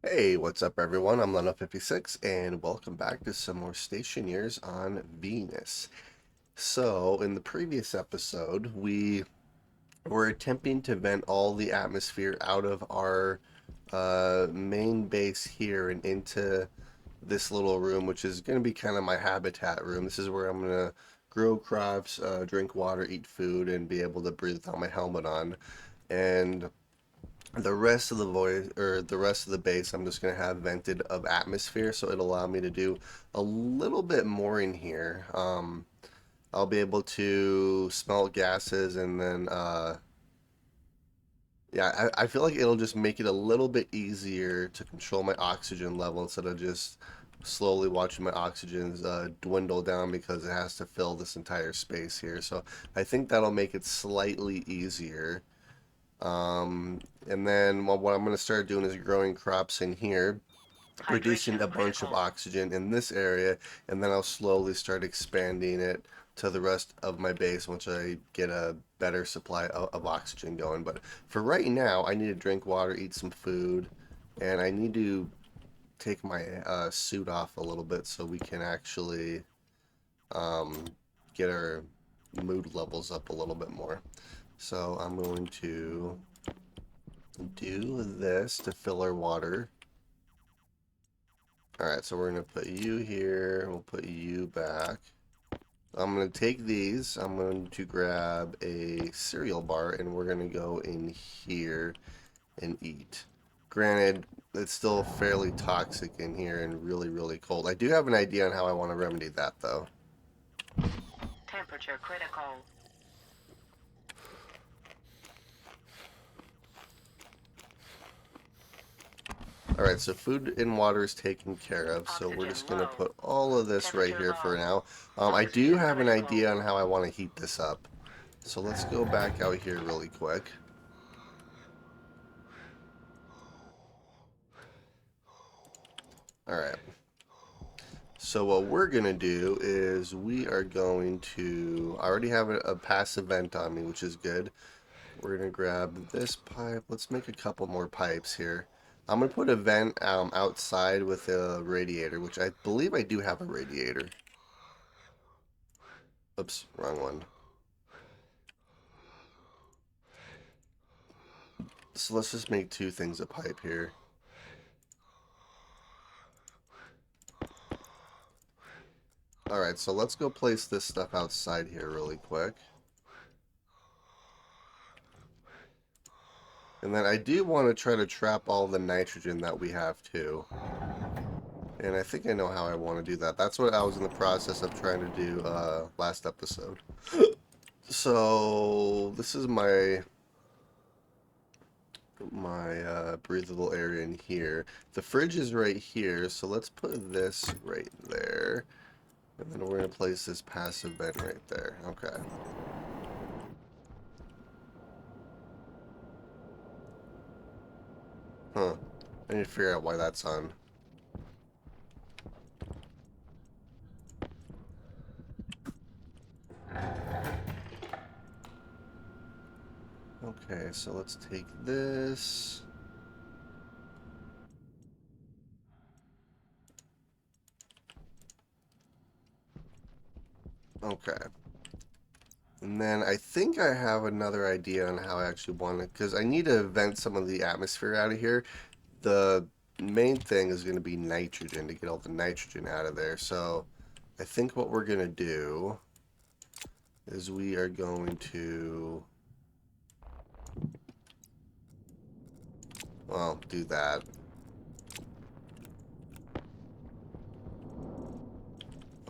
Hey, what's up everyone? I'm Leno56 and welcome back to some more Stationeers on Venus. So, in the previous episode, we were attempting to vent all the atmosphere out of our main base here and into this little room, which is going to be kind of my habitat room. This is where I'm going to grow crops, drink water, eat food, and be able to breathe without my helmet on. And the rest of the voice or the rest of the base I'm just going to have vented of atmosphere, so it'll allow me to do a little bit more in here. I'll be able to smell gases, and then yeah, I feel like it'll just make it a little bit easier to control my oxygen level instead of just slowly watching my oxygens dwindle down because it has to fill this entire space here. So I think that'll make it slightly easier. And then what I'm going to start doing is growing crops in here, producing Hydration a bunch of critical. oxygen in this area, and then I'll slowly start expanding it to the rest of my base once I get a better supply of oxygen going. But for right now, I need to drink water, eat some food, and I need to take my suit off a little bit so we can actually um, get our mood levels up a little bit more. So I'm going to do this to fill our water. Alright, so we're going to put you here. We'll put you back. I'm going to take these. I'm going to grab a cereal bar and we're going to go in here and eat. Granted, it's still fairly toxic in here and really, really cold. I do have an idea on how I want to remedy that though. Temperature critical. Alright, so food and water is taken care of, so we're Oxygen just going to low. put all of this right Temperature here for low. now. I do Oxygen have an critical. idea on how I want to heat this up. So let's go back out here really quick. Alright, so what we're going to do is we are going to, I already have a passive vent on me, which is good. We're going to grab this pipe. Let's make a couple more pipes here. I'm going to put a vent outside with a radiator, which I believe I do have a radiator. Oops, wrong one. So let's just make two things of pipe here. Alright, so let's go place this stuff outside here really quick. And then I do want to try to trap all the nitrogen that we have too. And I think I know how I want to do that. That's what I was in the process of trying to do last episode. So this is my breathable area in here. The fridge is right here, so let's put this right there. And then we're going to place this passive vent right there. Okay. Huh. I need to figure out why that's on. Okay, so let's take this. Okay. And then I think I have another idea on how I actually want it, because I need to vent some of the atmosphere out of here. The main thing is going to be nitrogen to get all the nitrogen out of there. So I think what we're going to do is we are going to, well, do that.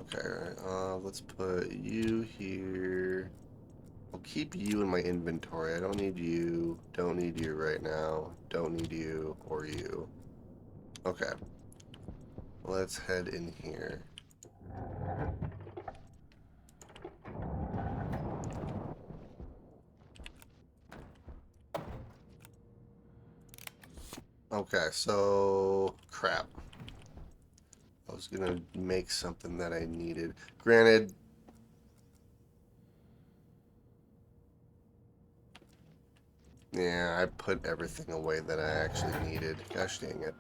Okay, let's put you here. I'll keep you in my inventory. I don't need you. Don't need you right now. Don't need you or you. Okay. Let's head in here. Okay, so crap. I was gonna make something that I needed. Granted, yeah, I put everything away that I actually needed. Gosh dang it.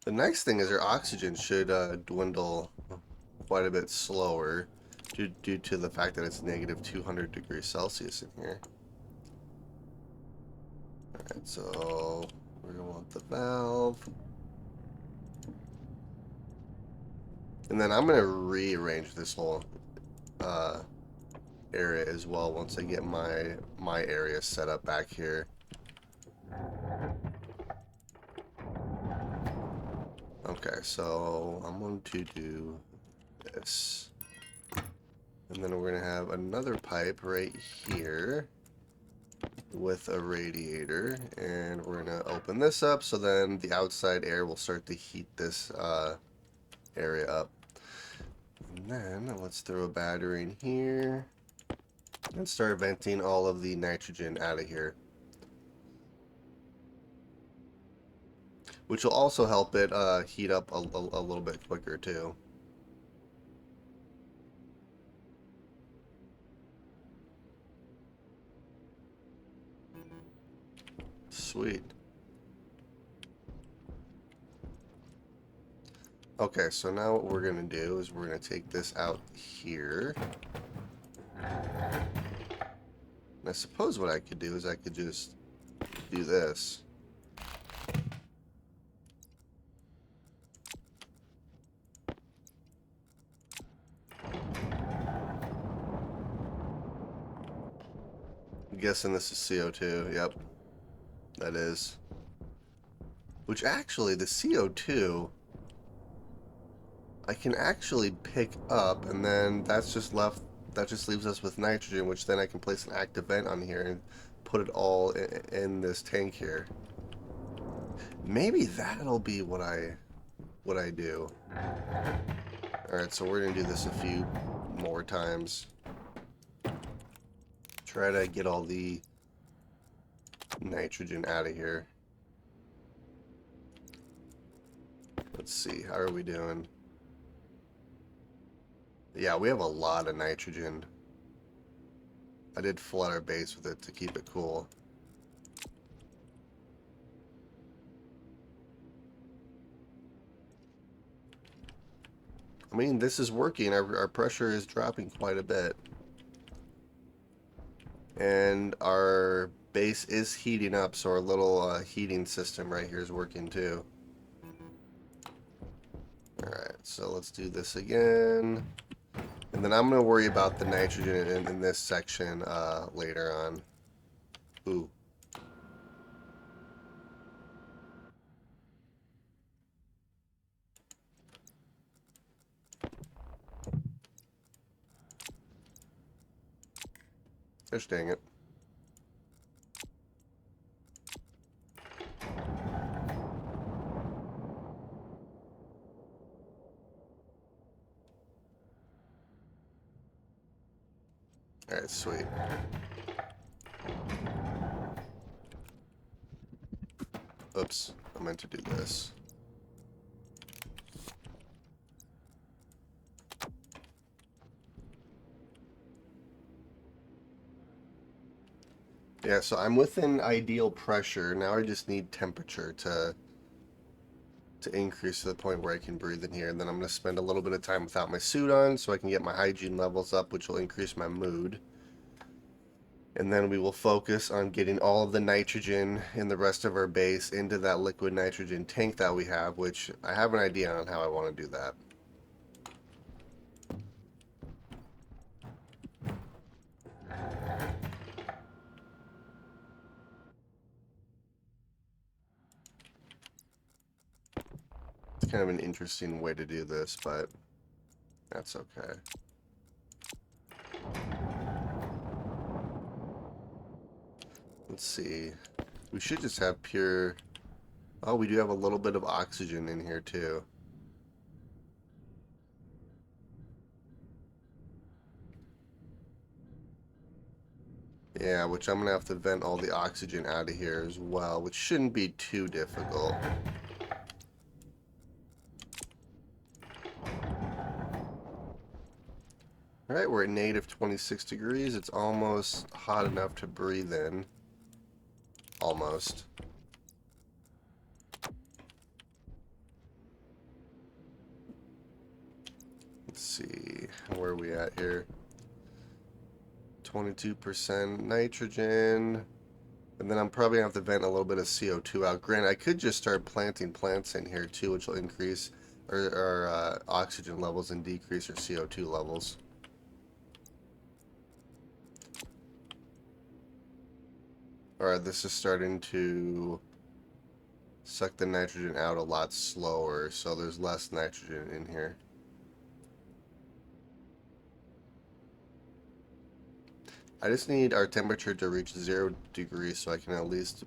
The nice thing is our oxygen should dwindle quite a bit slower due to the fact that it's negative 200 degrees Celsius in here. Alright, so we're going to want the valve. And then I'm going to rearrange this whole area as well once I get my area set up back here. Okay, so I'm going to do this. And then we're going to have another pipe right here with a radiator. And we're going to open this up so then the outside air will start to heat this area up. And then let's throw a battery in here and start venting all of the nitrogen out of here. Which will also help it heat up a little bit quicker too. Sweet. Okay, so now what we're going to do is we're going to take this out here. And I suppose what I could do is I could just do this. I'm guessing this is CO2. Yep, that is. Which actually, the CO2, I can actually pick up, and then that's just left. That just leaves us with nitrogen, which then I can place an active vent on here and put it all in this tank here. Maybe that'll be what I do. Alright, so we're going to do this a few more times. Try to get all the nitrogen out of here. Let's see, how are we doing? Yeah, we have a lot of nitrogen. I did flood our base with it to keep it cool. I mean, this is working. Our pressure is dropping quite a bit. And our base is heating up, so our little heating system right here is working too. Alright, so let's do this again. And then I'm going to worry about the nitrogen in this section later on. Ooh. Gosh dang it. Alright, sweet. Oops, I meant to do this. Yeah, so I'm within ideal pressure. Now I just need temperature to increase to the point where I can breathe in here. And then I'm going to spend a little bit of time without my suit on so I can get my hygiene levels up, which will increase my mood. And then we will focus on getting all of the nitrogen in the rest of our base into that liquid nitrogen tank that we have, which I have an idea on how I want to do that. It's kind of an interesting way to do this, but that's okay. Let's see. We should just have pure... Oh, we do have a little bit of oxygen in here too. Yeah, which I'm going to have to vent all the oxygen out of here as well, which shouldn't be too difficult. Alright, we're at negative 26 degrees. It's almost hot enough to breathe in. Almost. Let's see, where are we at here? 22% nitrogen. And then I'm probably going to have to vent a little bit of CO2 out. Granted, I could just start planting plants in here too, which will increase our oxygen levels and decrease our CO2 levels. Alright, this is starting to suck the nitrogen out a lot slower, so there's less nitrogen in here. I just need our temperature to reach 0 degrees so I can at least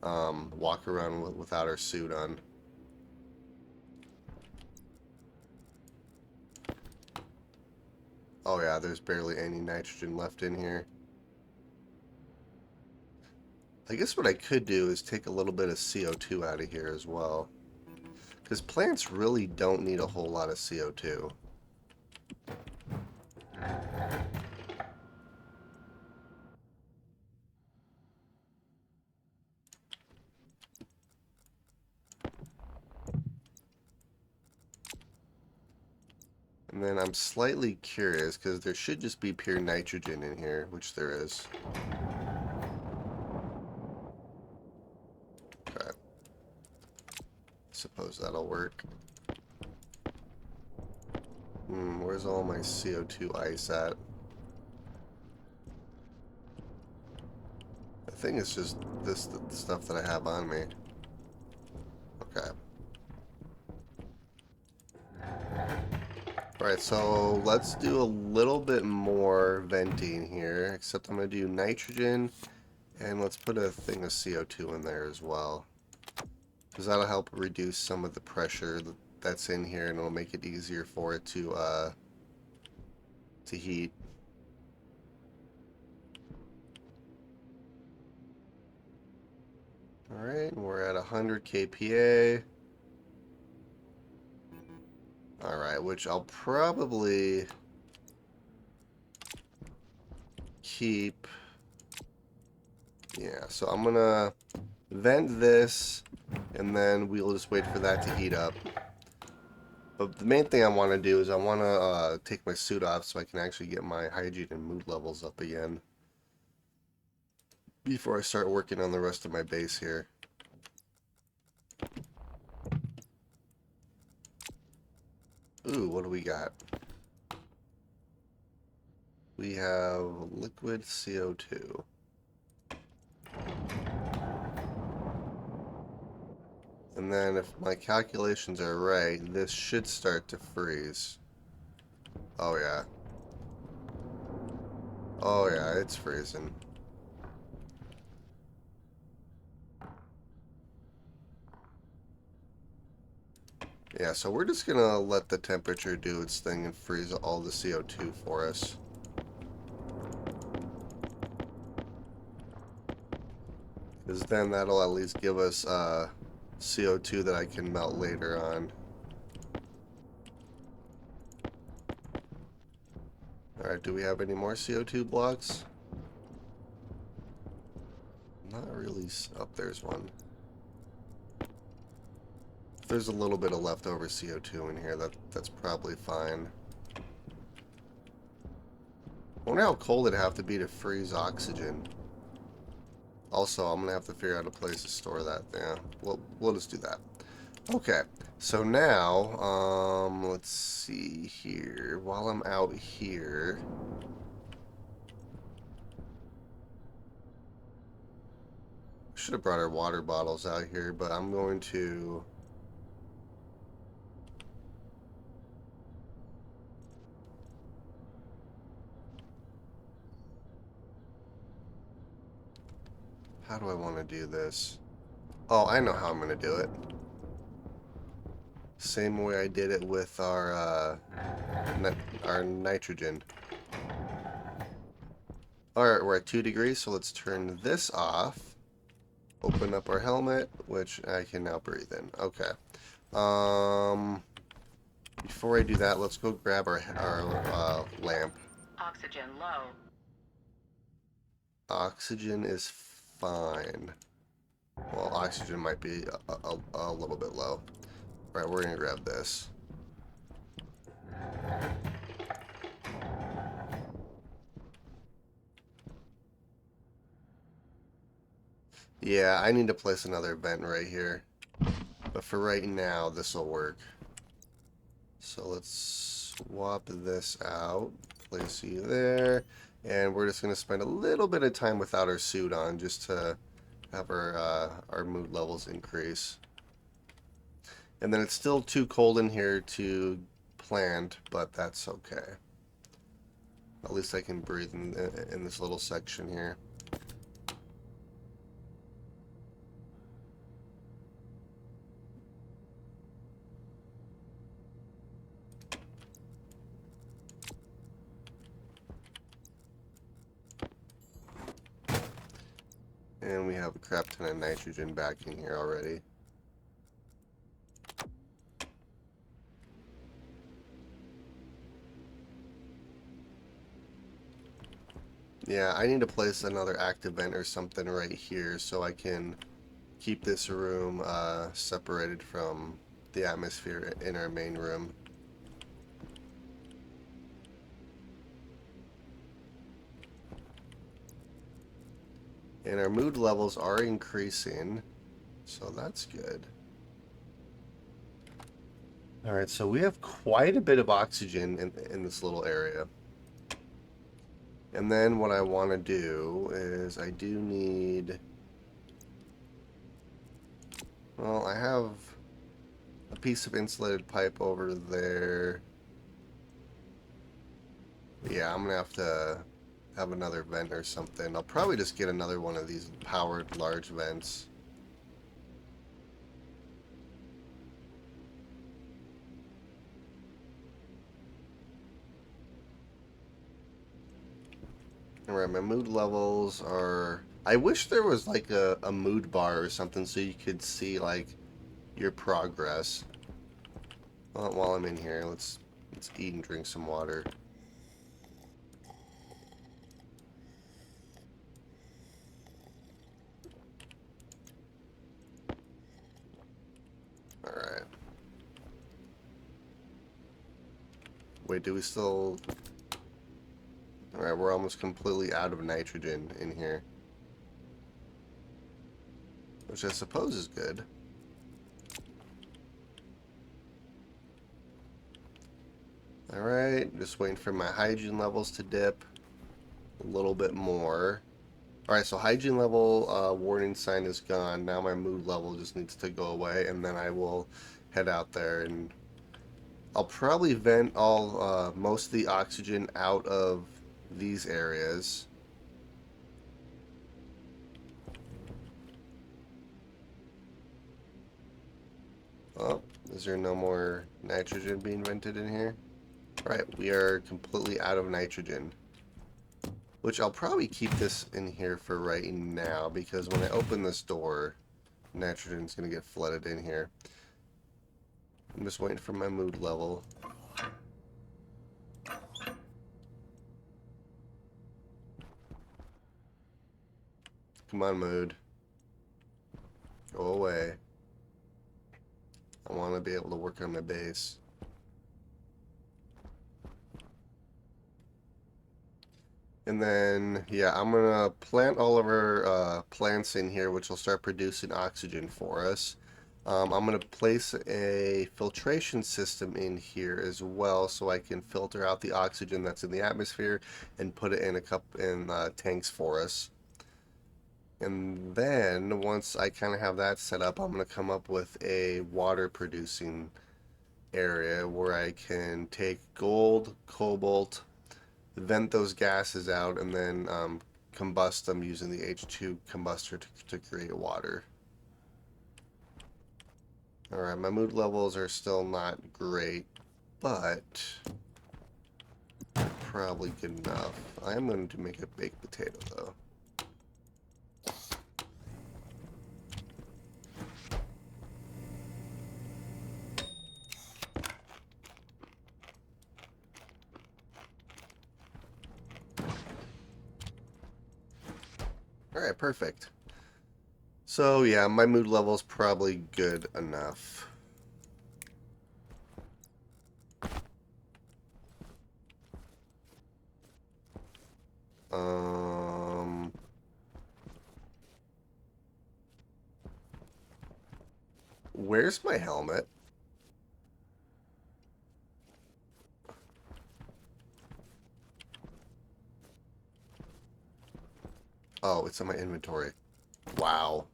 walk around without our suit on. Oh yeah, there's barely any nitrogen left in here. I guess what I could do is take a little bit of CO2 out of here as well. Because plants really don't need a whole lot of CO2. And then I'm slightly curious, because there should just be pure nitrogen in here, which there is. Okay. Suppose that'll work. Where's all my CO2 ice at? I think it's just the stuff that I have on me. Okay. Alright, so let's do a little bit more venting here, except I'm going to do nitrogen, and let's put a thing of CO2 in there as well. Because that'll help reduce some of the pressure that's in here, and it'll make it easier for it to heat. Alright, we're at 100 kPa. Alright, which I'll probably keep. Yeah, so I'm gonna vent this, and then we'll just wait for that to heat up. But the main thing I want to do is I want to take my suit off so I can actually get my hygiene and mood levels up again before I start working on the rest of my base here. Ooh, what do we got? We have liquid CO2. And then if my calculations are right, this should start to freeze. Oh yeah. Oh yeah, it's freezing. Yeah, so we're just gonna let the temperature do its thing and freeze all the CO2 for us. Because then that'll at least give us CO2 that I can melt later on. Alright, do we have any more CO2 blocks? Not really. Oh, there's one. If there's a little bit of leftover CO2 in here, that's probably fine. I wonder how cold it'd have to be to freeze oxygen. Also, I'm going to have to figure out a place to store that. Yeah, we'll just do that. Okay, so now, let's see here. While I'm out here, should have brought our water bottles out here, but I'm going to... How do I want to do this? Oh, I know how I'm going to do it. Same way I did it with our nitrogen. Alright, we're at 2 degrees, so let's turn this off. Open up our helmet, which I can now breathe in. Okay. Before I do that, let's go grab our lamp. Oxygen low. Oxygen is fine. Well, oxygen might be a little bit low. Alright, we're gonna grab this. Yeah, I need to place another vent right here. But for right now, this will work. So let's swap this out. Place you there. And we're just going to spend a little bit of time without our suit on just to have our mood levels increase. And then it's still too cold in here to plant, but that's okay. At least I can breathe in this little section here. And we have a crap ton of nitrogen back in here already. Yeah, I need to place another active vent or something right here so I can keep this room separated from the atmosphere in our main room. And our mood levels are increasing, so that's good. Alright, so we have quite a bit of oxygen in this little area. And then what I want to do is I do need... Well, I have a piece of insulated pipe over there. Yeah, I'm going to have another vent or something. I'll probably just get another one of these powered large vents. Alright, my mood levels are... I wish there was like a mood bar or something so you could see like your progress. Well, while I'm in here, let's eat and drink some water. Alright. Wait, do we still... Alright, we're almost completely out of nitrogen in here. Which I suppose is good. Alright, just waiting for my hygiene levels to dip a little bit more. Alright, so hygiene level warning sign is gone. Now my mood level just needs to go away, and then I will head out there, and I'll probably vent all most of the oxygen out of these areas. Oh, is there no more nitrogen being vented in here? Right, we are completely out of nitrogen. Which I'll probably keep this in here for right now, because when I open this door, nitrogen's going to get flooded in here. I'm just waiting for my mood level. Come on, mood. Go away. I want to be able to work on my base. And then, yeah, I'm going to plant all of our plants in here, which will start producing oxygen for us. I'm going to place a filtration system in here as well so I can filter out the oxygen that's in the atmosphere and put it in tanks for us. And then, once I kind of have that set up, I'm going to come up with a water producing area where I can take gold, cobalt, vent those gases out, and then combust them using the H2 combustor to create water. Alright, my mood levels are still not great, but probably good enough. I am going to make a baked potato, though. Alright, perfect. So yeah, my mood level's probably good enough. Um, where's my helmet? Oh, it's in my inventory. Wow.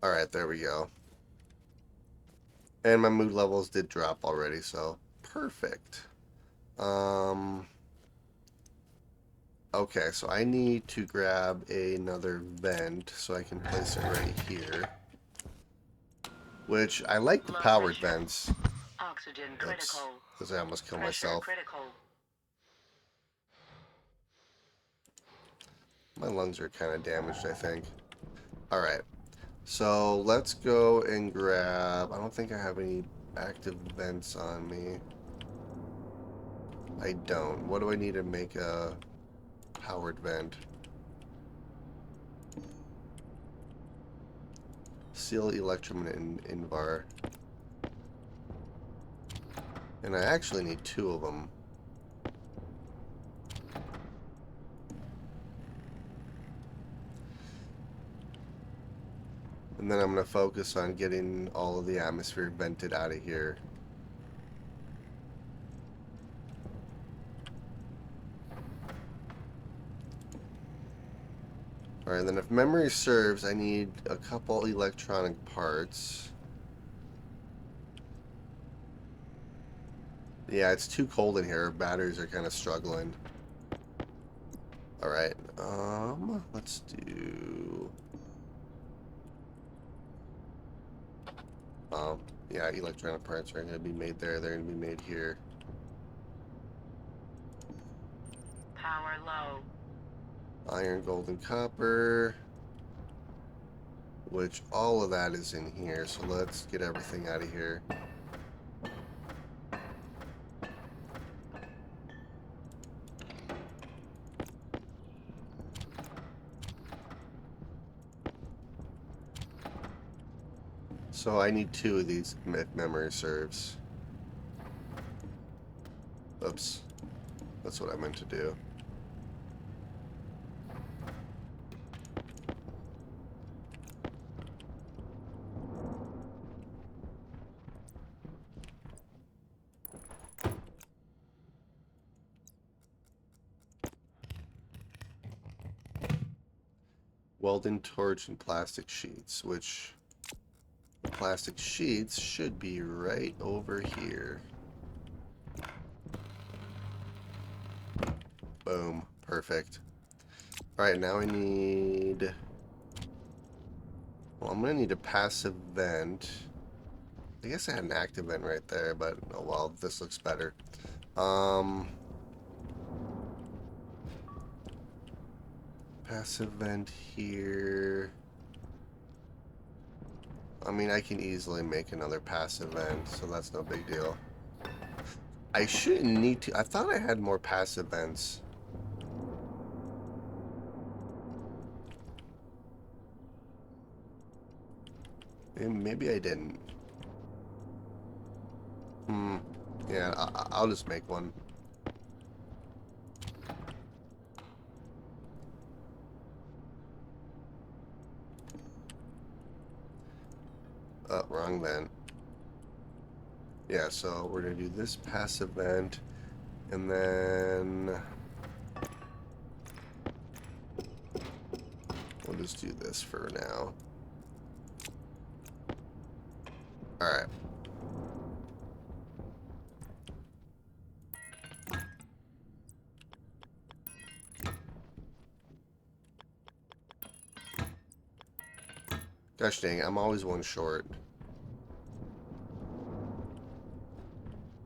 Alright, there we go. And my mood levels did drop already, so perfect. Okay, so I need to grab another vent so I can place it right here. Which, I like the powered vents. Oxygen Oops, critical. because I almost killed Pressure myself. critical. My lungs are kind of damaged, I think. Alright, so let's go and grab... I don't think I have any active vents on me. I don't. What do I need to make a powered vent? Seal electrum and invar. And I actually need 2 of them. And then I'm going to focus on getting all of the atmosphere vented out of here. Alright, then if memory serves, I need a couple electronic parts. Yeah, it's too cold in here. Batteries are kind of struggling. Alright, let's do... yeah, electronic parts are going to be made there. They're going to be made here. Power low. Iron, gold, and copper. Which all of that is in here. So let's get everything out of here. So I need 2 of these if memory serves. Oops. That's what I meant to do. Welding torch and plastic sheets, which the plastic sheets should be right over here. Boom. Perfect. Alright, now I need... Well, I'm going to need a passive vent. I guess I had an active vent right there, but oh well, this looks better. Passive vent here. I mean, I can easily make another passive vent, so that's no big deal. I shouldn't need to. I thought I had more passive vents. Maybe I didn't. Yeah, I'll just make one. Oh, wrong vent. Yeah, so we're going to do this passive vent, and then we'll just do this for now. Alright. Gosh dang it, I'm always one short.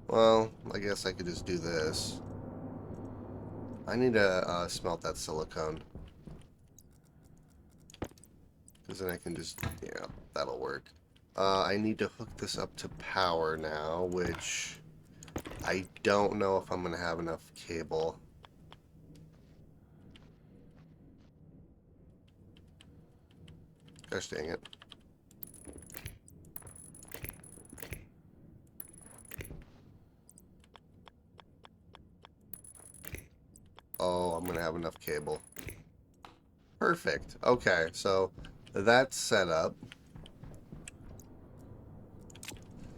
Well, I guess I could just do this. I need to smelt that silicone. Because then I can just, yeah, that'll work. I need to hook this up to power now, which I don't know if I'm going to have enough cable. Gosh dang it. cable. Perfect. Okay, so that's set up.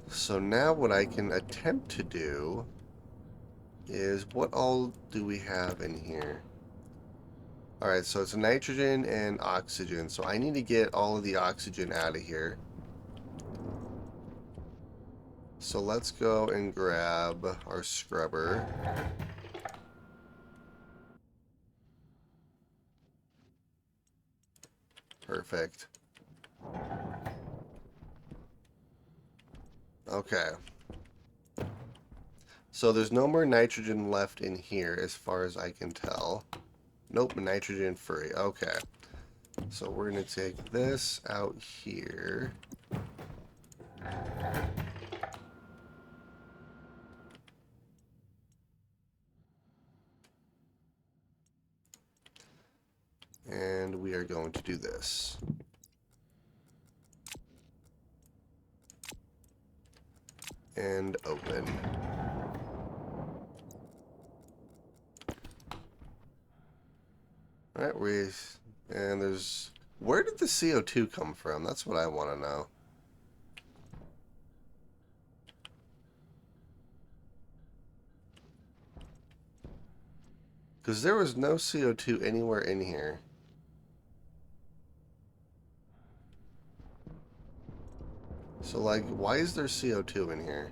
So now what I can attempt to do is, what all do we have in here? Alright, so it's nitrogen and oxygen. So I need to get all of the oxygen out of here. So let's go and grab our scrubber. Perfect. Okay. So there's no more nitrogen left in here as far as I can tell. Nope, nitrogen free. Okay. So we're going to take this out here. And we are going to do this. And open. Alright, and there's... Where did the CO2 come from? That's what I want to know. Because there was no CO2 anywhere in here. So, like, why is there CO2 in here?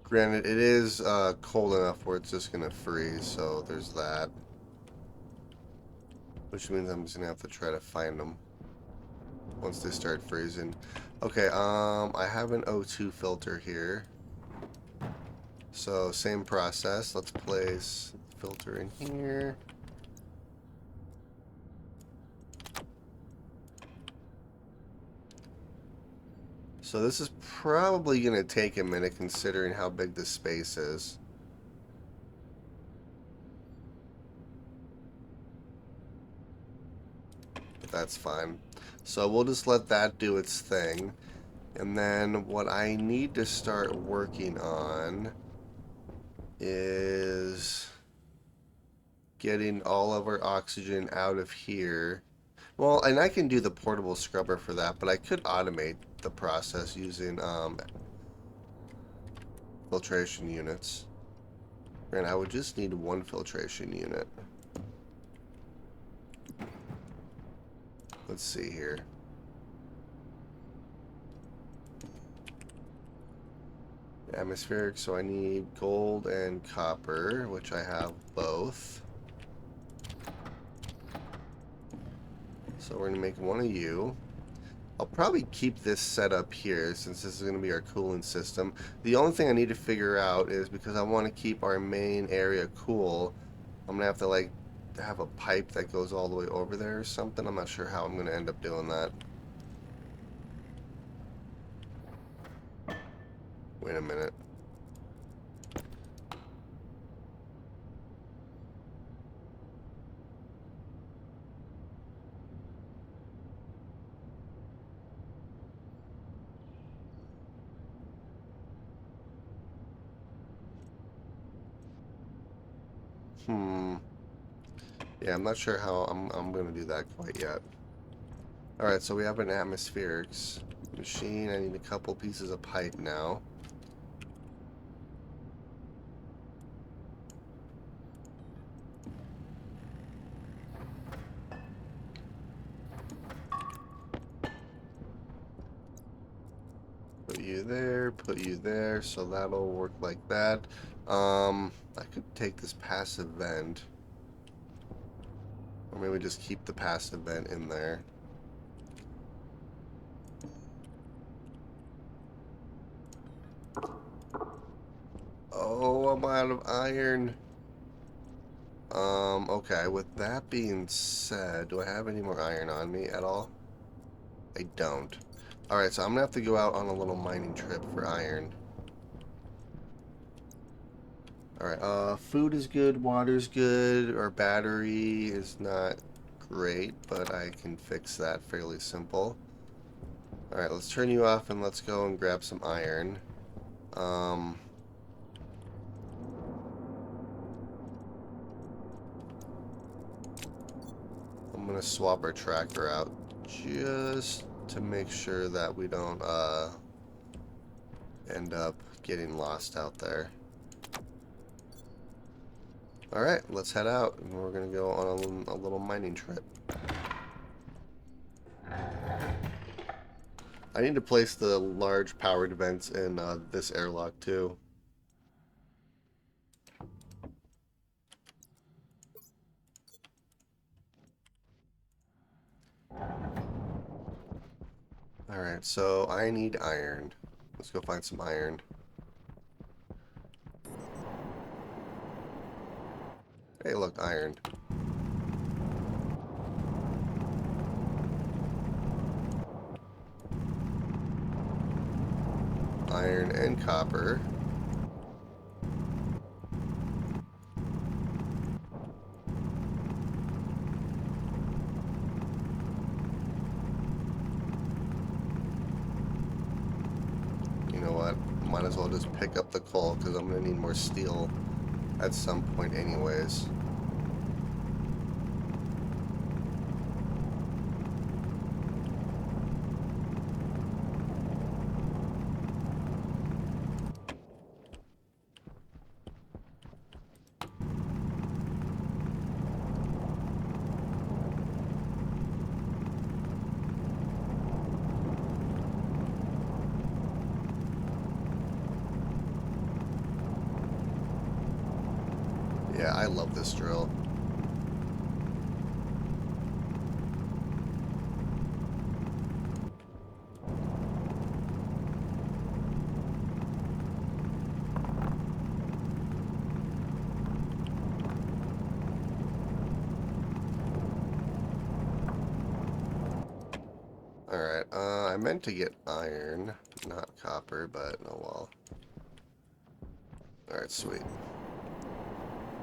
Granted, it is cold enough where it's just going to freeze, so there's that. Which means I'm just going to have to try to find them once they start freezing. Okay, I have an O2 filter here. So, same process. Let's place the filter in here. So this is probably going to take a minute considering how big this space is. But that's fine. So we'll just let that do its thing. And then what I need to start working on is getting all of our oxygen out of here. Well, and I can do the portable scrubber for that, but I could automate the process using filtration units. And I would just need one filtration unit. Let's see here. Atmospheric, so I need gold and copper, which I have both. So we're going to make one of you. I'll probably keep this set up here since this is going to be our cooling system. The only thing I need to figure out is, because I want to keep our main area cool, I'm going to have to like have a pipe that goes all the way over there or something. I'm not sure how I'm going to end up doing that. Wait a minute. Yeah, I'm not sure how I'm going to do that quite yet. Alright, so we have an atmospherics machine. I need a couple pieces of pipe now. Put you there, put you there, so that'll work like that. I could take this passive vent. Or maybe just keep the passive vent in there. Oh, I'm out of iron. Okay, with that being said, do I have any more iron on me at all? I don't. Alright, so I'm gonna have to go out on a little mining trip for iron. Alright, food is good, water's good, our battery is not great, but I can fix that fairly simple. Alright, let's turn you off and let's go and grab some iron. I'm gonna swap our tracker out just to make sure that we don't end up getting lost out there. Alright, let's head out, and we're gonna go on a little mining trip. I need to place the large powered vents in this airlock too. Alright, so I need iron. Let's go find some iron. Hey, look, iron. Iron and copper. You know what? Might as well just pick up the coal because I'm going to need more steel at some point anyways. Yeah, I love this drill. Alright, I meant to get iron, not copper, but oh well. Alright, sweet.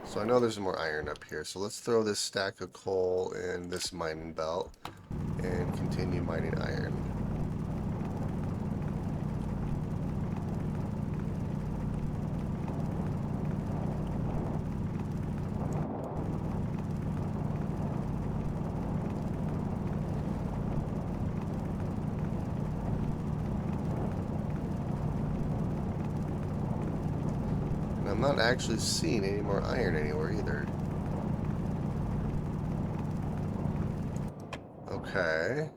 So I know there's more iron up here, so let's throw this stack of coal in this mining belt and continue mining iron. And I'm not actually seeing any more iron anywhere either. Okay.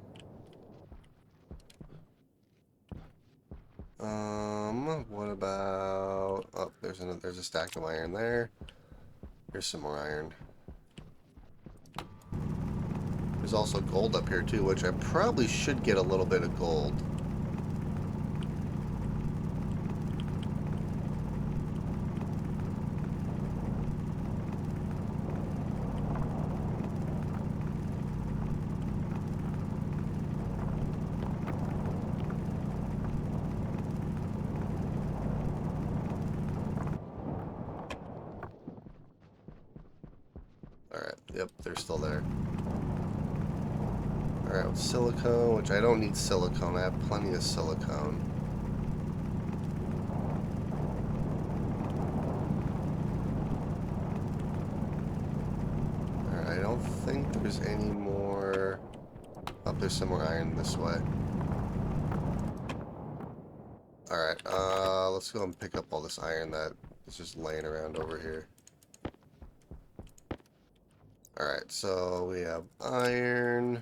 What about... Oh, there's a stack of iron there. Here's some more iron. There's also gold up here too, which I probably should get a little bit of gold. Alright, yep, they're still there. Alright, silicone, which I don't need silicone. I have plenty of silicone. Alright, I don't think there's any more... Oh, there's some more iron this way. Alright, let's go and pick up all this iron that is just laying around over here. Alright, so we have iron.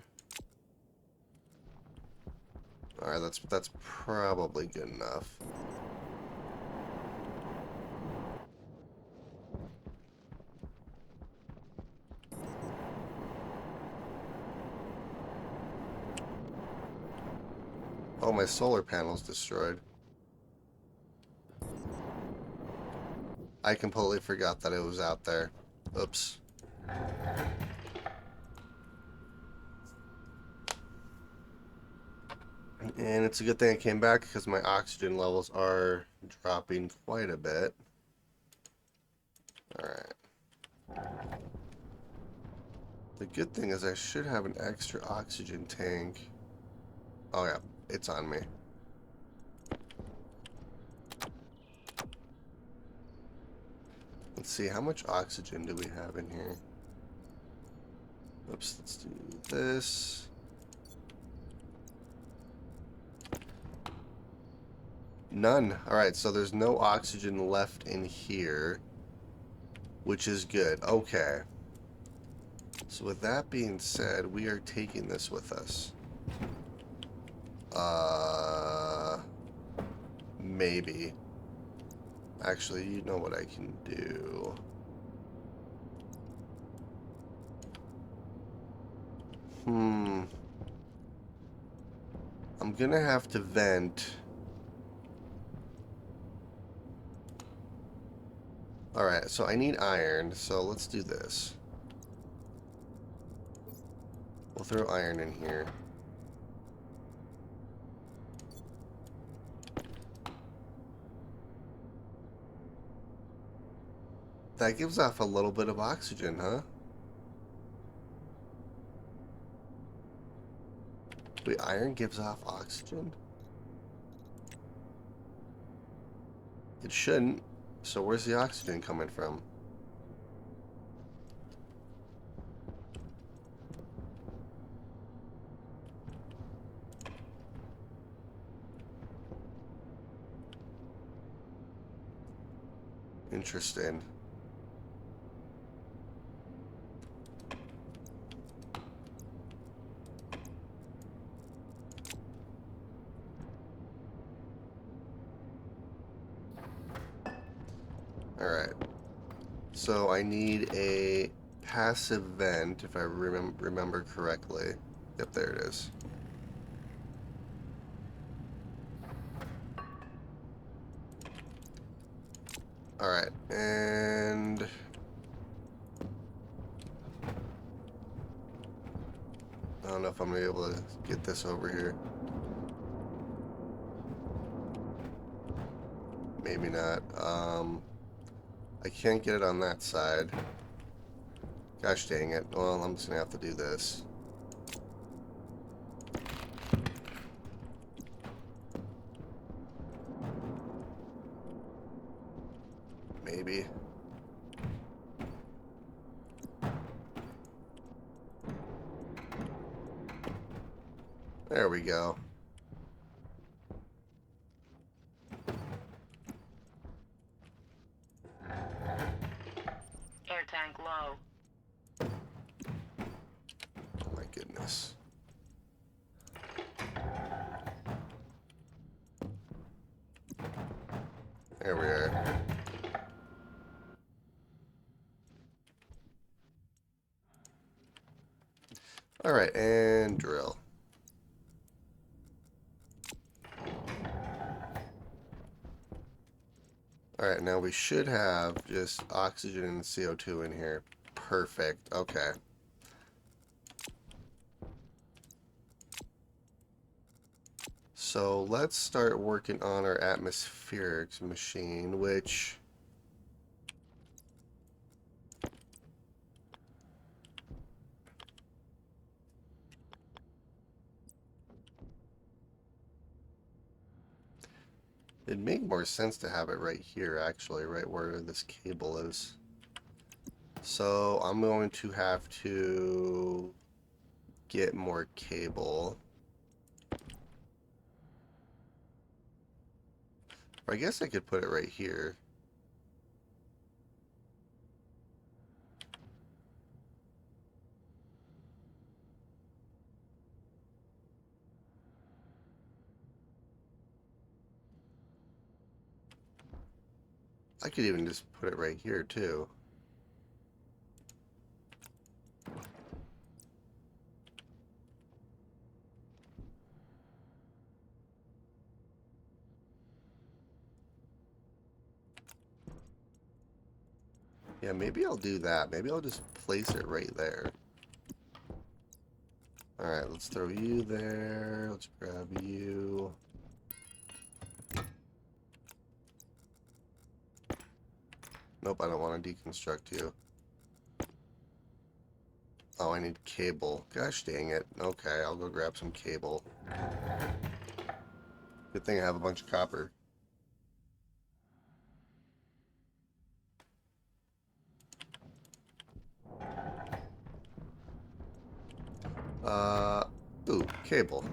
Alright, that's probably good enough. Oh, my solar panel's destroyed. I completely forgot that it was out there. Oops. And it's a good thing I came back because my oxygen levels are dropping quite a bit. Alright. The good thing is I should have an extra oxygen tank. Oh yeah, it's on me. Let's see, how much oxygen do we have in here? Oops, let's do this. None. Alright, so there's no oxygen left in here, which is good. Okay. So with that being said, we are taking this with us. Maybe. Actually, you know what I can do. I'm gonna have to vent. Alright, so I need iron, so let's do this. We'll throw iron in here. That gives off a little bit of oxygen, huh? Wait, iron gives off oxygen? It shouldn't. So where's the oxygen coming from? Interesting. Alright. So I need a passive vent, if I remember correctly. Yep, there it is. Alright, and... I don't know if I'm going to be able to get this over here. Maybe not. I can't get it on that side. Gosh dang it. Well, I'm just going to have to do this. Maybe. There we go. Air tank low. Oh my goodness. There we are. Alright, and drill. Alright, now we should have just oxygen and CO2 in here. Perfect. Okay. So let's start working on our atmospherics machine, which... it'd make more sense to have it right here, actually, right where this cable is. So I'm going to have to get more cable. Or I guess I could put it right here. I could even just put it right here, too. Yeah, maybe I'll do that. Maybe I'll just place it right there. Alright, let's throw you there. Let's grab you. Nope, I don't want to deconstruct you. Oh, I need cable. Gosh dang it. Okay, I'll go grab some cable. Good thing I have a bunch of copper. Uh, ooh, cable.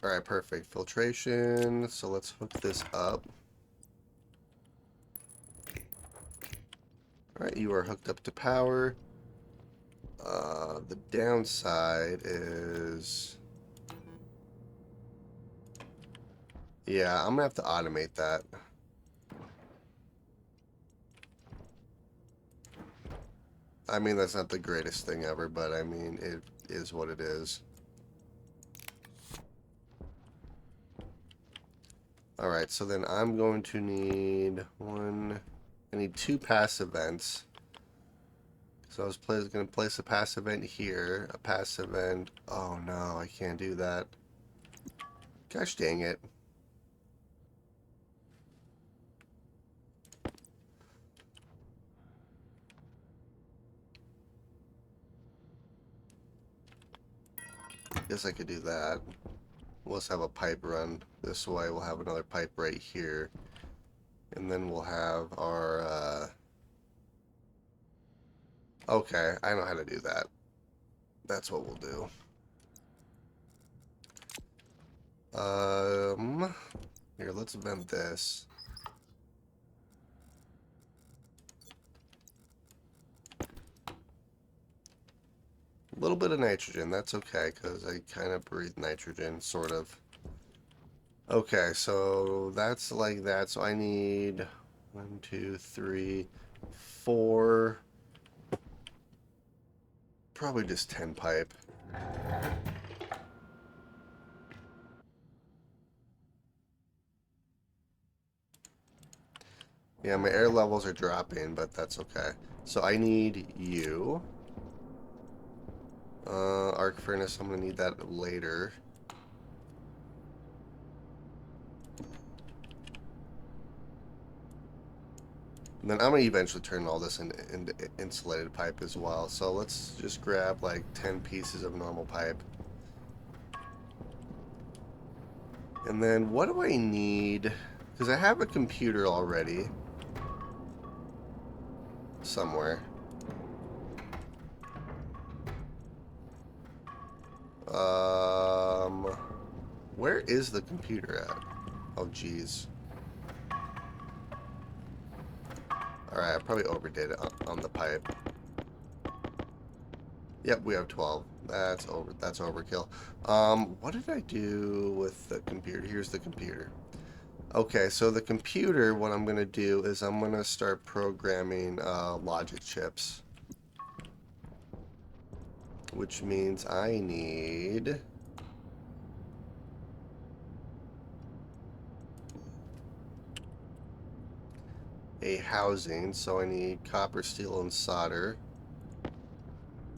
Alright, perfect. Filtration. So let's hook this up. Alright, you are hooked up to power. The downside is... Yeah, I'm gonna have to automate that. I mean, that's not the greatest thing ever, but I mean, it is what it is. Alright, so then I'm going to need I need 2 pass events. So I was going to place a pass event here, a pass event. Oh no, I can't do that. Gosh dang it. Guess I could do that. We'll just have a pipe run this way. We'll have another pipe right here. And then we'll have our, okay, I know how to do that. That's what we'll do. Here, let's vent this. A little bit of nitrogen, that's okay, because I kind of breathe nitrogen, sort of. Okay, so that's like that. So I need 1, 2, 3, 4, probably just 10 pipe. Yeah, my air levels are dropping, but that's okay. So I need you. Arc furnace, I'm gonna need that later. And then I'm gonna eventually turn all this into insulated pipe as well. So let's just grab like 10 pieces of normal pipe. And then what do I need? Because I have a computer already. Somewhere. Um, where is the computer at? Oh, geez. Alright, I probably overdid it on the pipe. Yep, we have 12. That's overkill. What did I do with the computer? Here's the computer. Okay, so the computer, what I'm gonna do is I'm gonna start programming logic chips. Which means I need a housing, so I need copper, steel, and solder.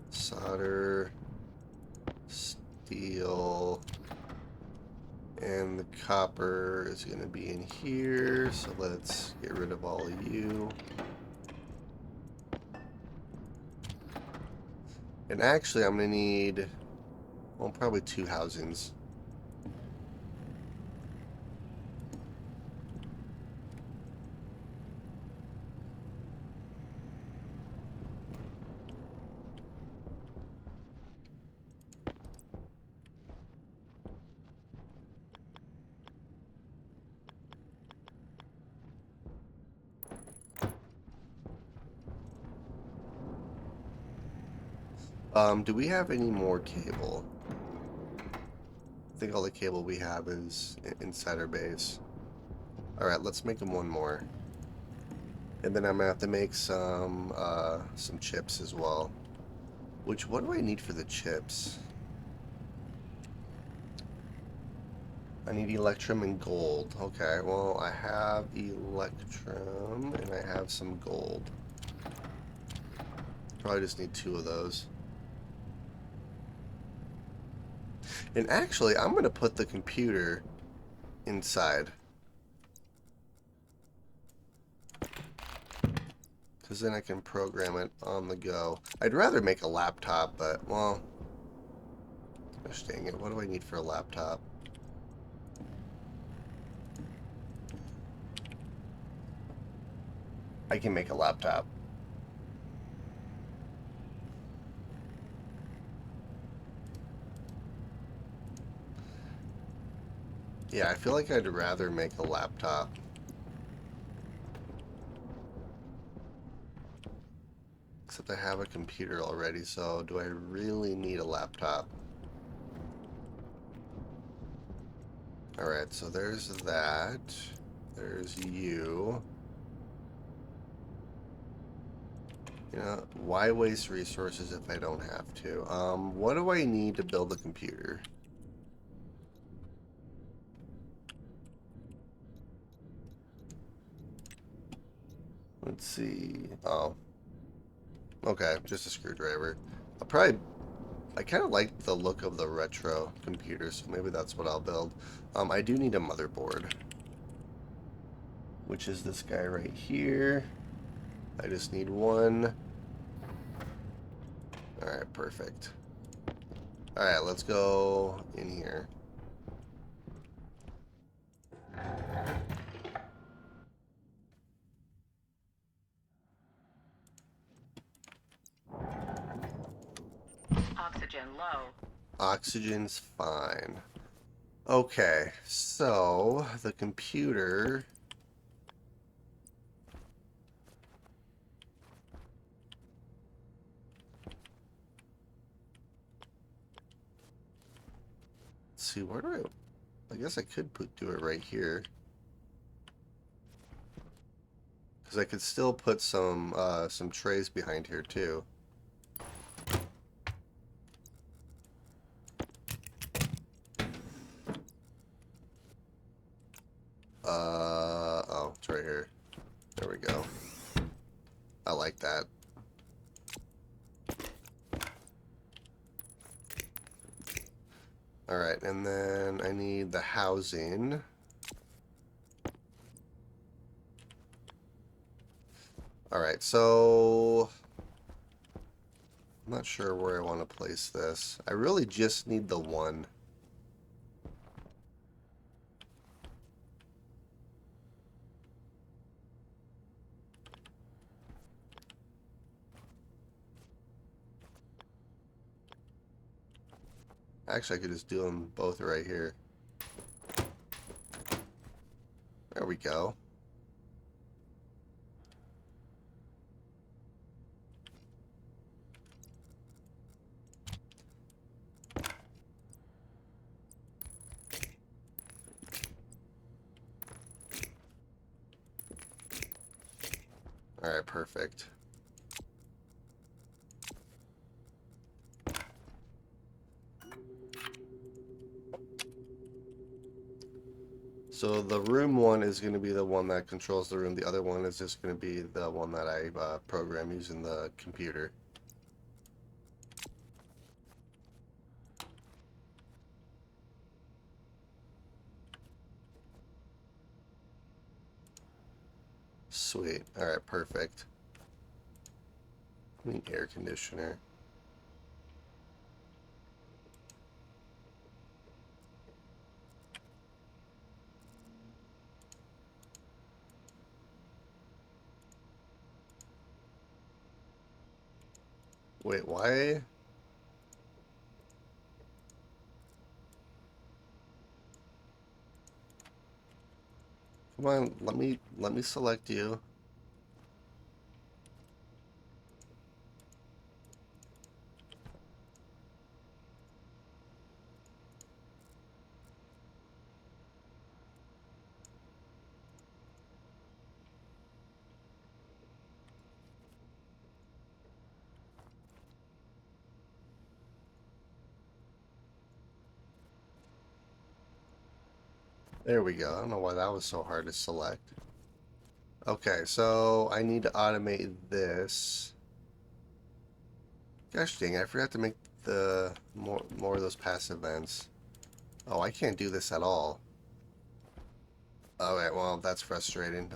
Solder, steel, and the copper is going to be in here, so let's get rid of all of you. And actually, I'm going to need, well, probably 2 housings. Do we have any more cable? I think all the cable we have is inside our base. Alright, let's make them one more. And then I'm gonna have to make some chips as well. Which, what do I need for the chips? I need electrum and gold. Okay, well, I have electrum and I have some gold. Probably just need 2 of those. And actually, I'm going to put the computer inside. Because then I can program it on the go. I'd rather make a laptop, but, well, Gosh dang it, what do I need for a laptop? I can make a laptop. Yeah, I feel like I'd rather make a laptop. Except I have a computer already, so do I really need a laptop? Alright, so there's that. There's you. You know, why waste resources if I don't have to? What do I need to build a computer? Let's see. Oh, okay, just a screwdriver. I kind of like the look of the retro computer, so maybe that's what I'll build. I do need a motherboard, which is this guy right here. I just need one. Alright, perfect. Alright, let's go in here. Oxygen low. Oxygen's fine. Okay, so the computer. Let's see, where do I guess I could do it right here. Because I could still put some trays behind here too. Oh, it's right here. There we go. I like that. Alright, and then I need the housing. Alright, so I'm not sure where I want to place this. I really just need the one. Actually, I could just do them both right here. There we go. Alright, perfect. So the room one is going to be the one that controls the room. The other one is just going to be the one that I program using the computer. Sweet. Alright, perfect. I need air conditioner. Wait, why? Come on, let me select you. There we go. I don't know why that was so hard to select. Okay, so I need to automate this. Gosh dang, I forgot to make the more of those passive vents. Oh, I can't do this at all. Alright, well, that's frustrating.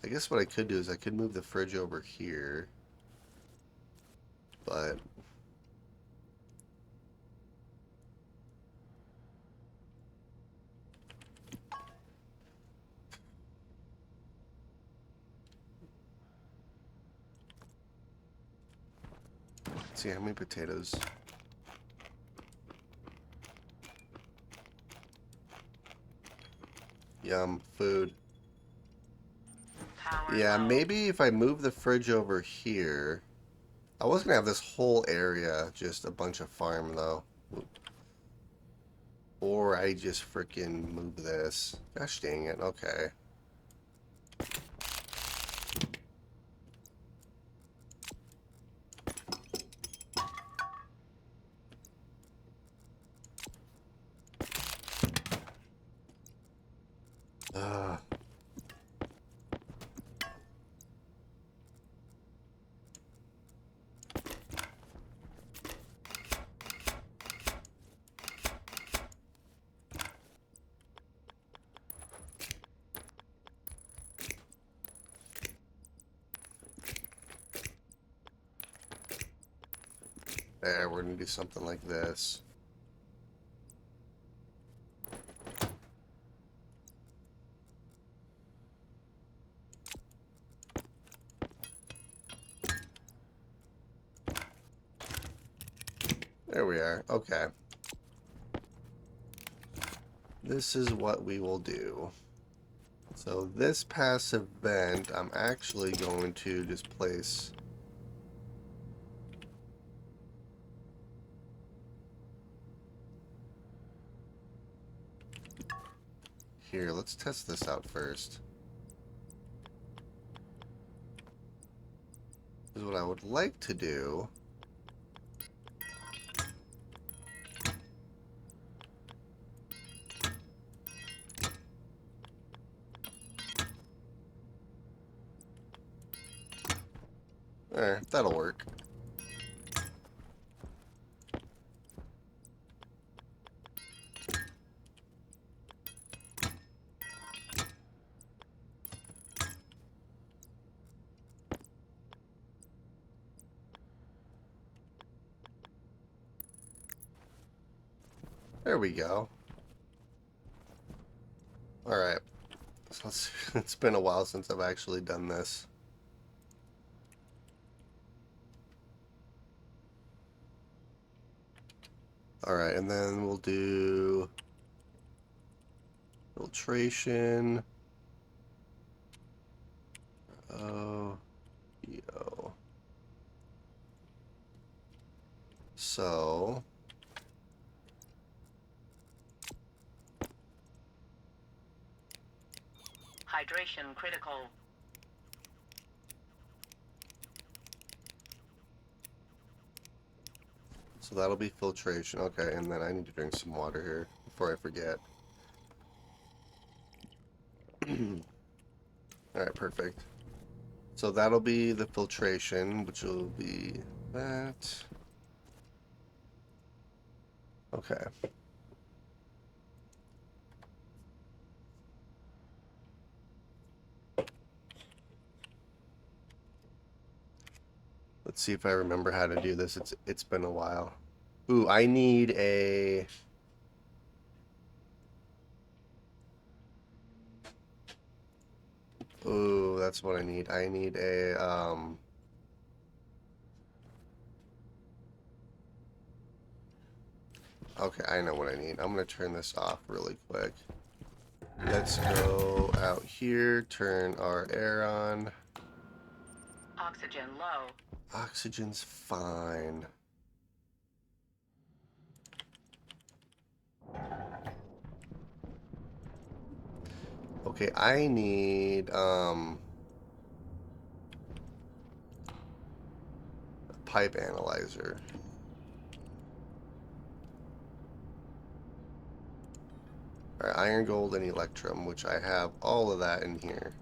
guess what I could do is I could move the fridge over here, but let's see how many potatoes. Yum, food. Power Yeah, low. maybe if I move the fridge over here. I was gonna have this whole area just a bunch of farm though. Or I just freaking move this. Gosh dang it, okay. Ugh. There, we're gonna do something like this. There we are, okay. This is what we will do. So this passive vent, I'm actually going to just place... Here, let's test this out first. This is what I would like to do. There, that'll work. There we go. Alright. So it's been a while since I've actually done this. Alright, and then we'll do filtration. Oh, yo. So, Hydration critical. so that'll be filtration. Okay, and then I need to drink some water here before I forget. Alright, perfect. So that'll be the filtration, which will be that. Okay. Let's see if I remember how to do this. It's been a while. Ooh, I need a... Ooh, that's what I need. I need a, Okay, I know what I need. I'm gonna turn this off really quick. Let's go out here, turn our air on. Oxygen low. Oxygen's fine. Okay, I need, a pipe analyzer. Alright, iron, gold, and electrum, which I have all of that in here.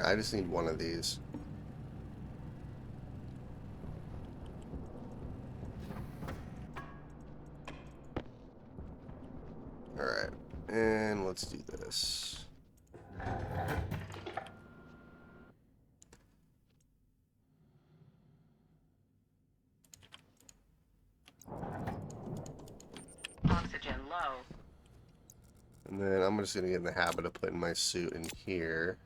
Alright, I just need one of these. Alright, and let's do this. Oxygen low. And then I'm just going to get in the habit of putting my suit in here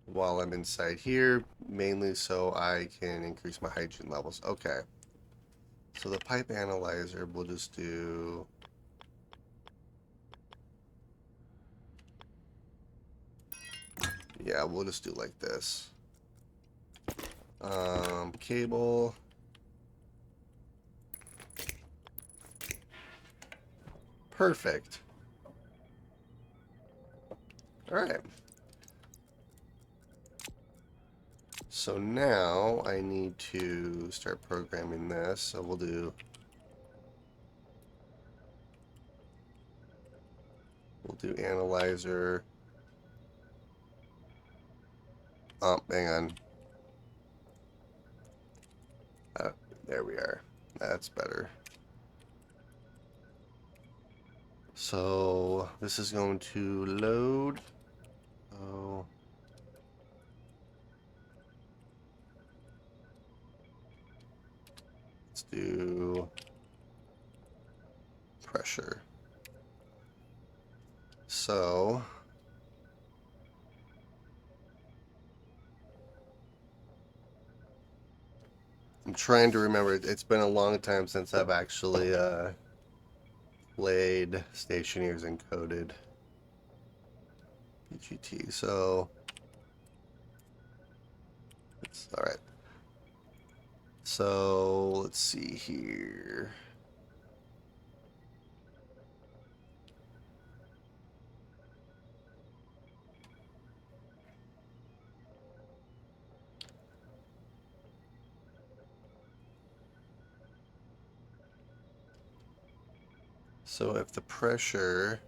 while I'm inside here, mainly so I can increase my hygiene levels. Okay. So the pipe analyzer, we'll just do... Yeah, we'll just do like this. Cable. Perfect. Alright. So now I need to start programming this. So we'll do analyzer. Oh, hang on. There we are. That's better. So this is going to load. Oh. Let's do pressure. So I'm trying to remember. It's been a long time since I've actually played Stationeers and coded PGT. So it's all right. So let's see here. So if the pressure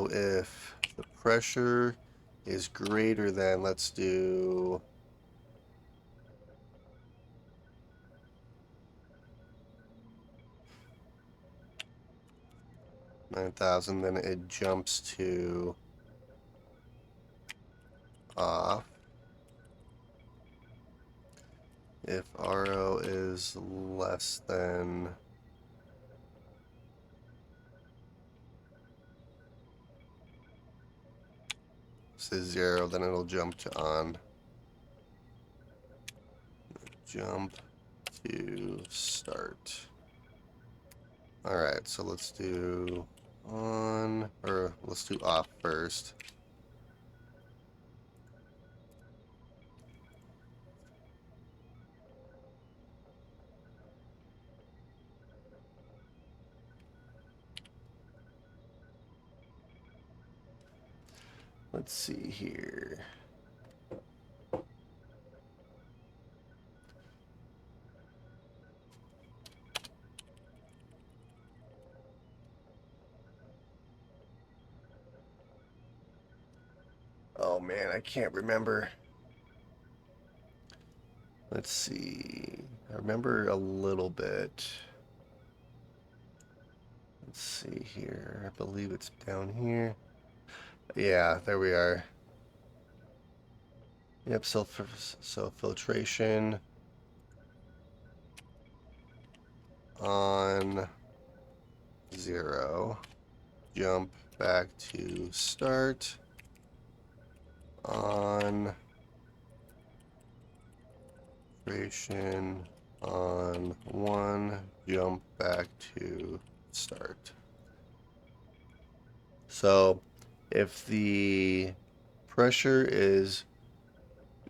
if the pressure is greater than, let's do 9,000, then it jumps to off. If RO is less than say 0, then it'll jump to on. Jump to start. Alright, so let's do on, or let's do off first. Let's see here. Oh man, I can't remember. Let's see. I remember a little bit. Let's see here. I believe it's down here. Yeah, there we are. Yep, so filtration on 0. Jump back to start on filtration on 1. Jump back to start. So if the pressure is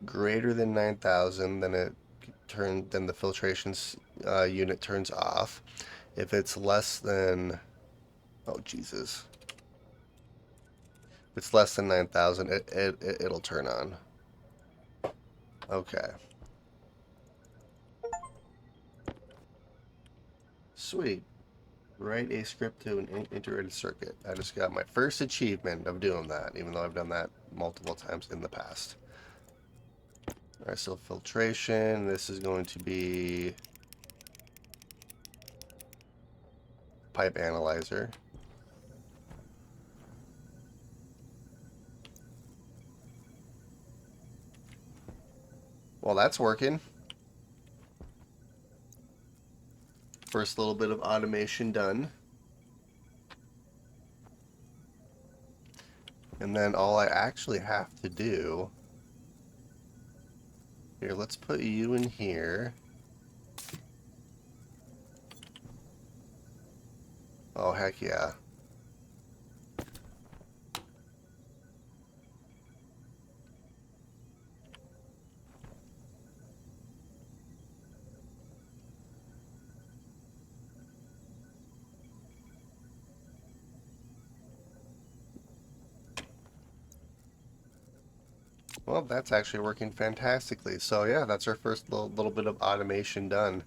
greater than 9,000, then the filtration unit turns off. If it's less than, oh Jesus, if it's less than 9,000, it'll turn on. Okay. Sweet. Write a script to an integrated circuit. I just got my first achievement of doing that, even though I've done that multiple times in the past. Alright, so filtration. This is going to be pipe analyzer. Well, that's working. First little bit of automation done. And then all I actually have to do... Here, let's put you in here. Oh, heck yeah. Well, that's actually working fantastically. So yeah, that's our first little bit of automation done.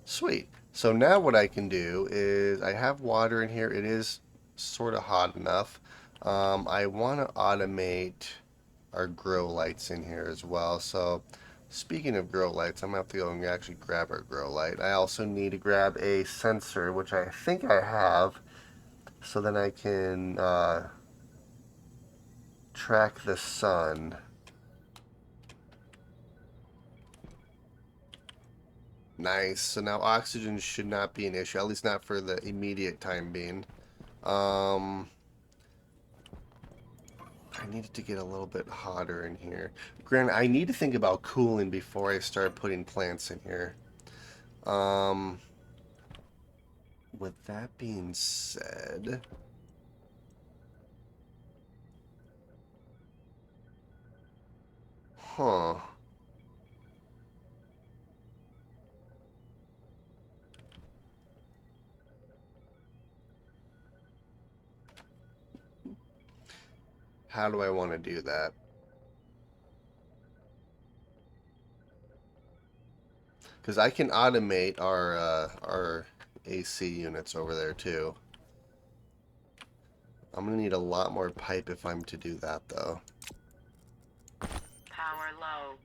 Sweet. So now what I can do is I have water in here. It is sort of hot enough. I want to automate our grow lights in here as well. So speaking of grow lights, I'm going to have to go and actually grab our grow light. I also need to grab a sensor, which I think I have, so then I can track the sun. Nice. So now oxygen should not be an issue, at least not for the immediate time being. I needed to get a little bit hotter in here. Granted, I need to think about cooling before I start putting plants in here. Um, with that being said, huh. How do I want to do that? Because I can automate our AC units over there too. I'm gonna need a lot more pipe if I'm to do that though. Power low.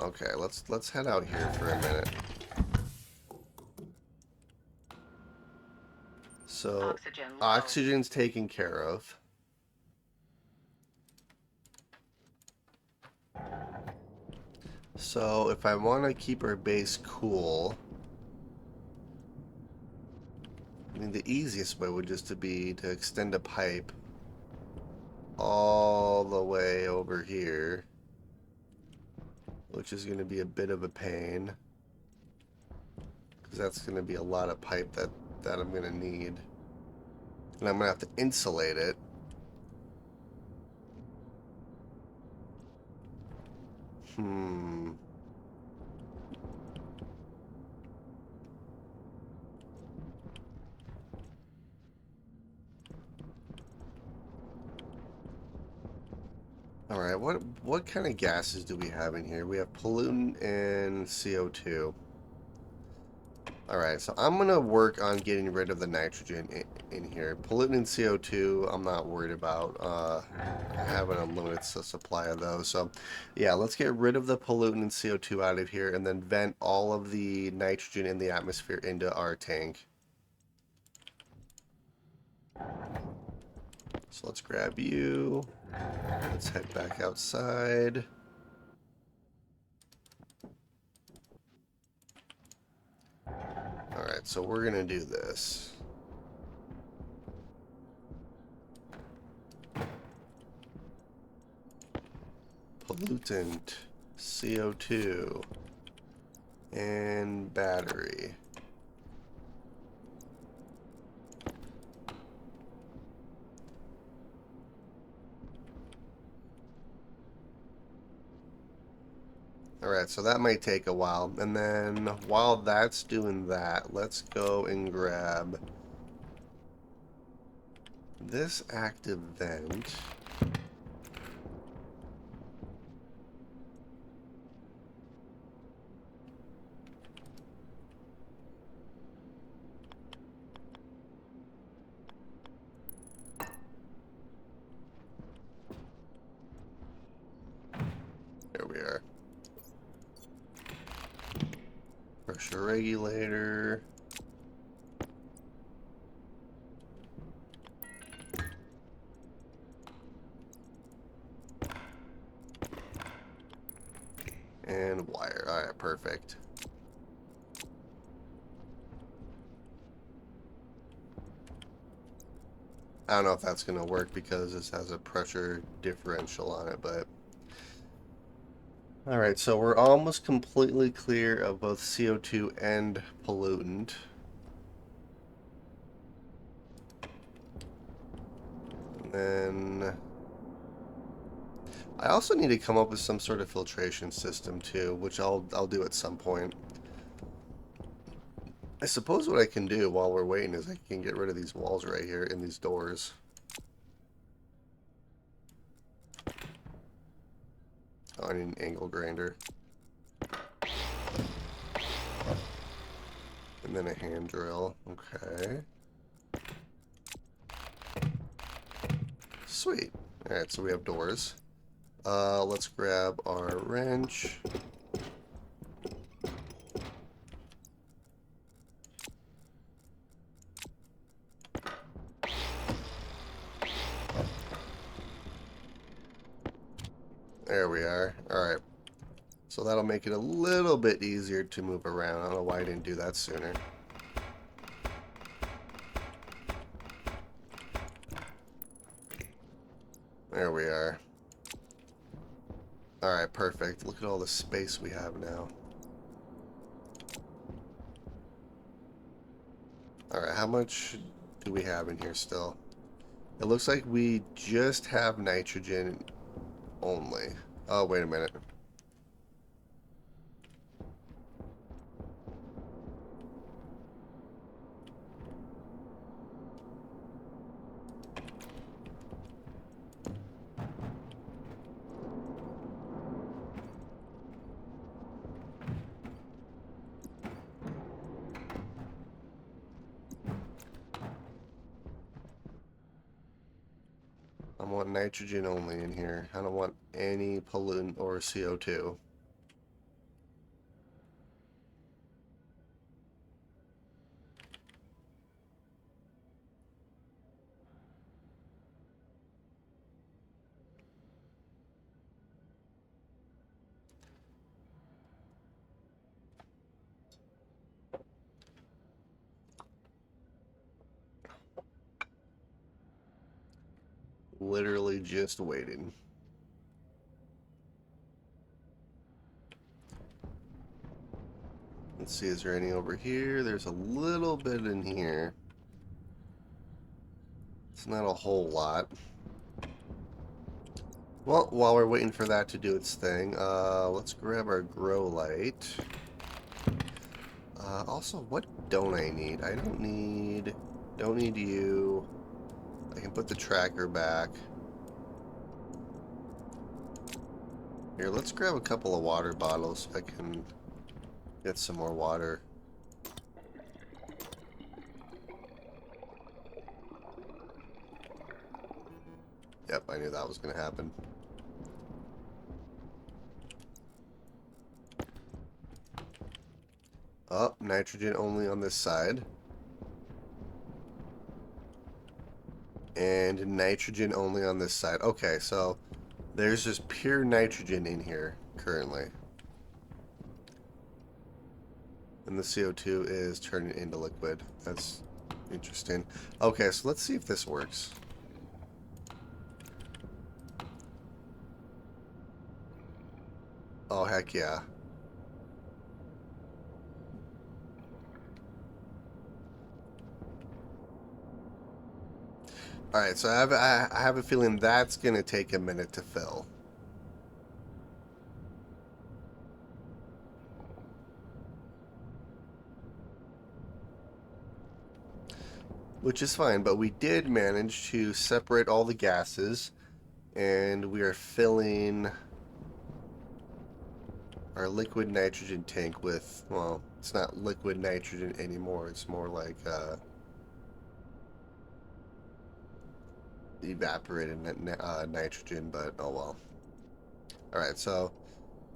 Okay, let's head out here for a minute. So Oxygen low. oxygen's taken care of. So if I want to keep our base cool, I mean the easiest way would just to be to extend a pipe all the way over here, which is going to be a bit of a pain because that's going to be a lot of pipe that I'm going to need, and I'm going to have to insulate it. Hmm. All right, what kind of gases do we have in here? We have pollutant and CO2. All right, so I'm gonna work on getting rid of the nitrogen in here. Pollutant and CO2, I'm not worried about. I have an unlimited supply of those. So, yeah, let's get rid of the pollutant and CO2 out of here, and then vent all of the nitrogen in the atmosphere into our tank. So let's grab you. Let's head back outside. Alright, so we're gonna do this. Pollutant, CO2, and battery. Alright, so that might take a while. And then while that's doing that, let's go and grab this active vent. regulator. And wire. Alright, perfect. I don't know if that's going to work because this has a pressure differential on it, but... Alright, so we're almost completely clear of both CO2 and pollutant. And then... I also need to come up with some sort of filtration system too, which I'll do at some point. I suppose what I can do while we're waiting is I can get rid of these walls right here and these doors. Oh, I need an angle grinder. And then a hand drill. Okay. Sweet. Alright, so we have doors. Let's grab our wrench. There we are. Alright. So that'll make it a little bit easier to move around. I don't know why I didn't do that sooner. There we are. Alright, perfect. Look at all the space we have now. Alright, how much do we have in here still? It looks like we just have nitrogen only. Oh, wait a minute. I want nitrogen only in here. I don't want any pollutant or CO2. Literally just waiting. Let's see, is there any over here? There's a little bit in here. It's not a whole lot. Well, while we're waiting for that to do its thing, let's grab our grow light. Also, what don't I need? I don't need you. I can put the tracker back. Here, let's grab a couple of water bottles so I can get some more water. Yep, I knew that was going to happen. Oh, nitrogen only on this side. And nitrogen only on this side. Okay, so there's just pure nitrogen in here currently. And the CO2 is turning into liquid. That's interesting. Okay, so let's see if this works. Oh, heck yeah. Alright, so I have a feeling that's going to take a minute to fill. Which is fine, but we did manage to separate all the gases, and we are filling our liquid nitrogen tank with, well, it's not liquid nitrogen anymore, it's more like evaporated nitrogen, but oh well. Alright, so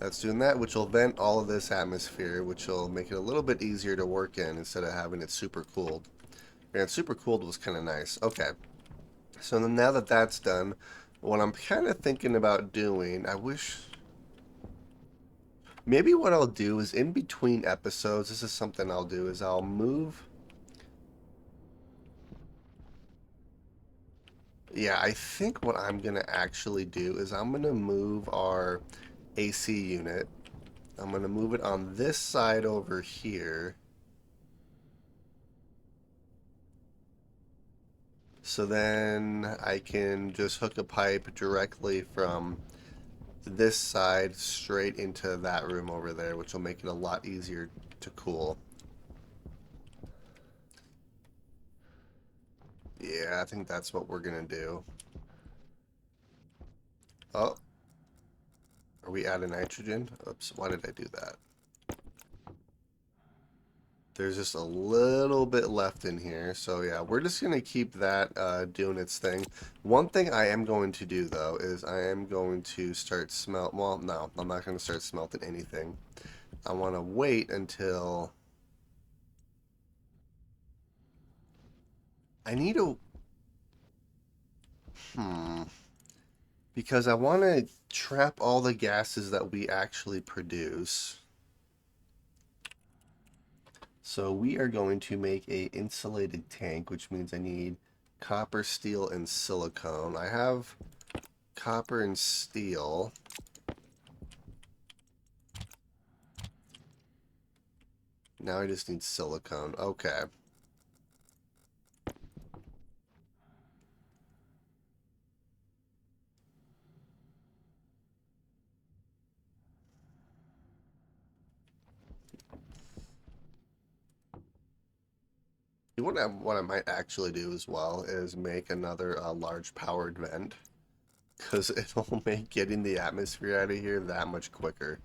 That's doing that, which will vent all of this atmosphere, which will make it a little bit easier to work in instead of having it super cooled. And super cooled was kind of nice. Okay, so then now that that's done, what I'm kind of thinking about doing, I wish... Maybe what I'll do is in between episodes, this is something I'll do, is I'll move... Yeah, I think what I'm going to actually do is I'm going to move our AC unit. I'm going to move it on this side over here. So then I can just hook a pipe directly from this side straight into that room over there, which will make it a lot easier to cool. Yeah, I think that's what we're going to do. Oh, are we out of nitrogen? Oops, why did I do that? There's just a little bit left in here. So yeah, we're just going to keep that doing its thing. One thing I am going to do, though, is I am going to start smelt... Well, no, I'm not going to start smelting anything. I want to wait until... I need a... Hmm. Because I want to trap all the gases that we actually produce. So we are going to make a insulated tank, which means I need copper, steel, and silicone. I have copper and steel. Now I just need silicone. Okay. What I might actually do as well is make another large powered vent. Because it'll make getting the atmosphere out of here that much quicker.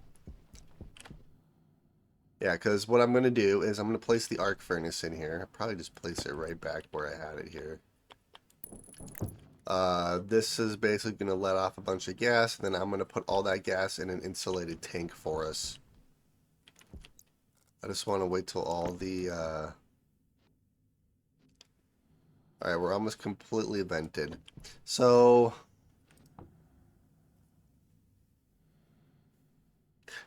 Yeah, because what I'm going to do is I'm going to place the arc furnace in here. I'll probably just place it right back where I had it here. This is basically going to let off a bunch of gas, and then I'm going to put all that gas in an insulated tank for us. I just want to wait till all the... Alright, we're almost completely vented. So...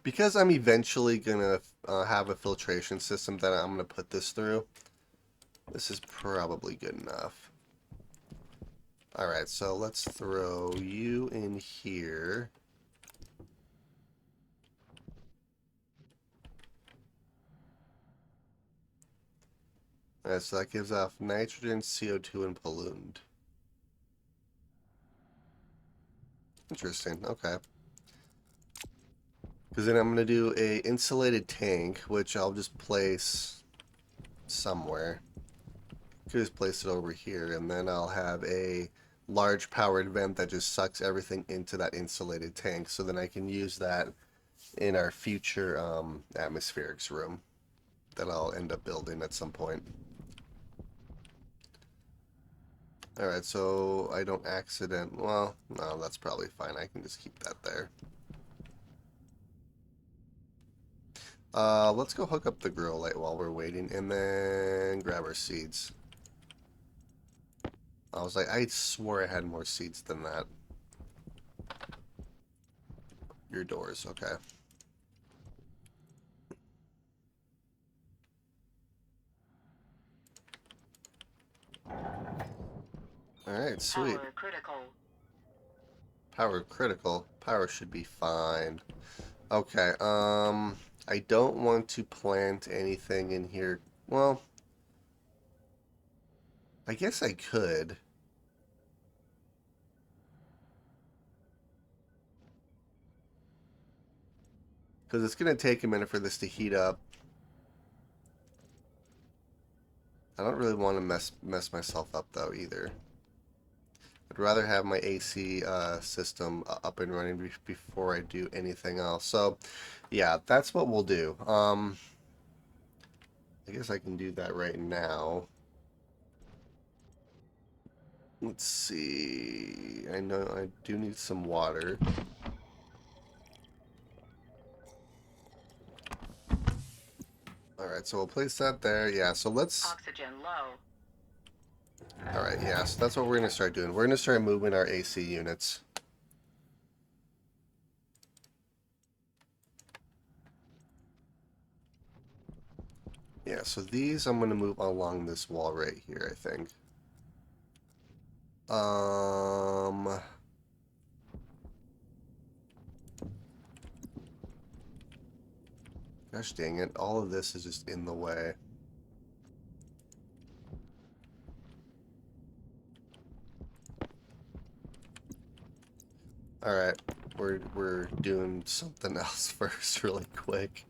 Because I'm eventually going to have a filtration system that I'm going to put this through, this is probably good enough. Alright, so let's throw you in here. Alright, so that gives off nitrogen, CO2, and pollutant. Interesting, okay. Because then I'm going to do a insulated tank, which I'll just place somewhere. Could just place it over here, and then I'll have a large powered vent that just sucks everything into that insulated tank, so then I can use that in our future atmospherics room that I'll end up building at some point. Alright, so I don't accident... Well, no, that's probably fine. I can just keep that there. Let's go hook up the grow light while we're waiting, and then grab our seeds. I was like, I swore I had more seeds than that. Your doors, okay. Alright, sweet. Power critical. Power critical. Power should be fine. Okay, I don't want to plant anything in here. Well, I guess I could. Because it's going to take a minute for this to heat up. I don't really want to mess myself up, though, either. I'd rather have my AC system up and running before I do anything else. So, yeah, that's what we'll do. I guess I can do that right now. Let's see. I know I do need some water. Alright, so we'll place that there. Yeah, so let's... Oxygen low. Alright, yeah, so that's what we're going to start doing. We're going to start moving our AC units. Yeah, so these I'm going to move along this wall right here, I think. Gosh dang it, all of this is just in the way. Alright, we're doing something else first really quick.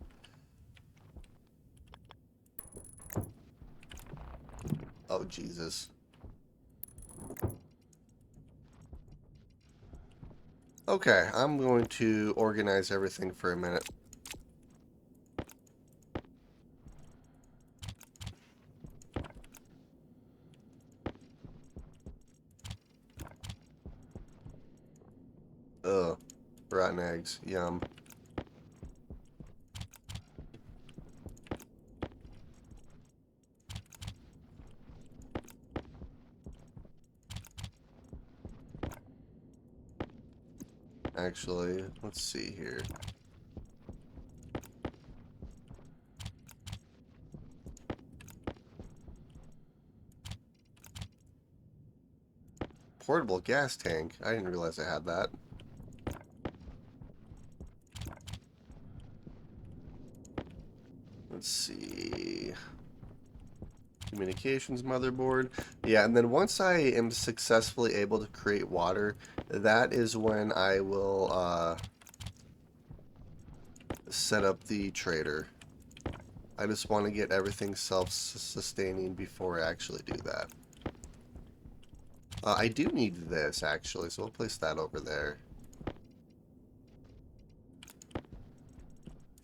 Oh, Jesus. Okay, I'm going to organize everything for a minute. Ugh, rotten eggs, yum. Actually, let's see here. Portable gas tank. I didn't realize I had that. Let's see. Communications motherboard. Yeah, and then once I am successfully able to create water, that is when I will set up the trader. I just want to get everything self-sustaining before I actually do that. I do need this, actually, so we'll place that over there.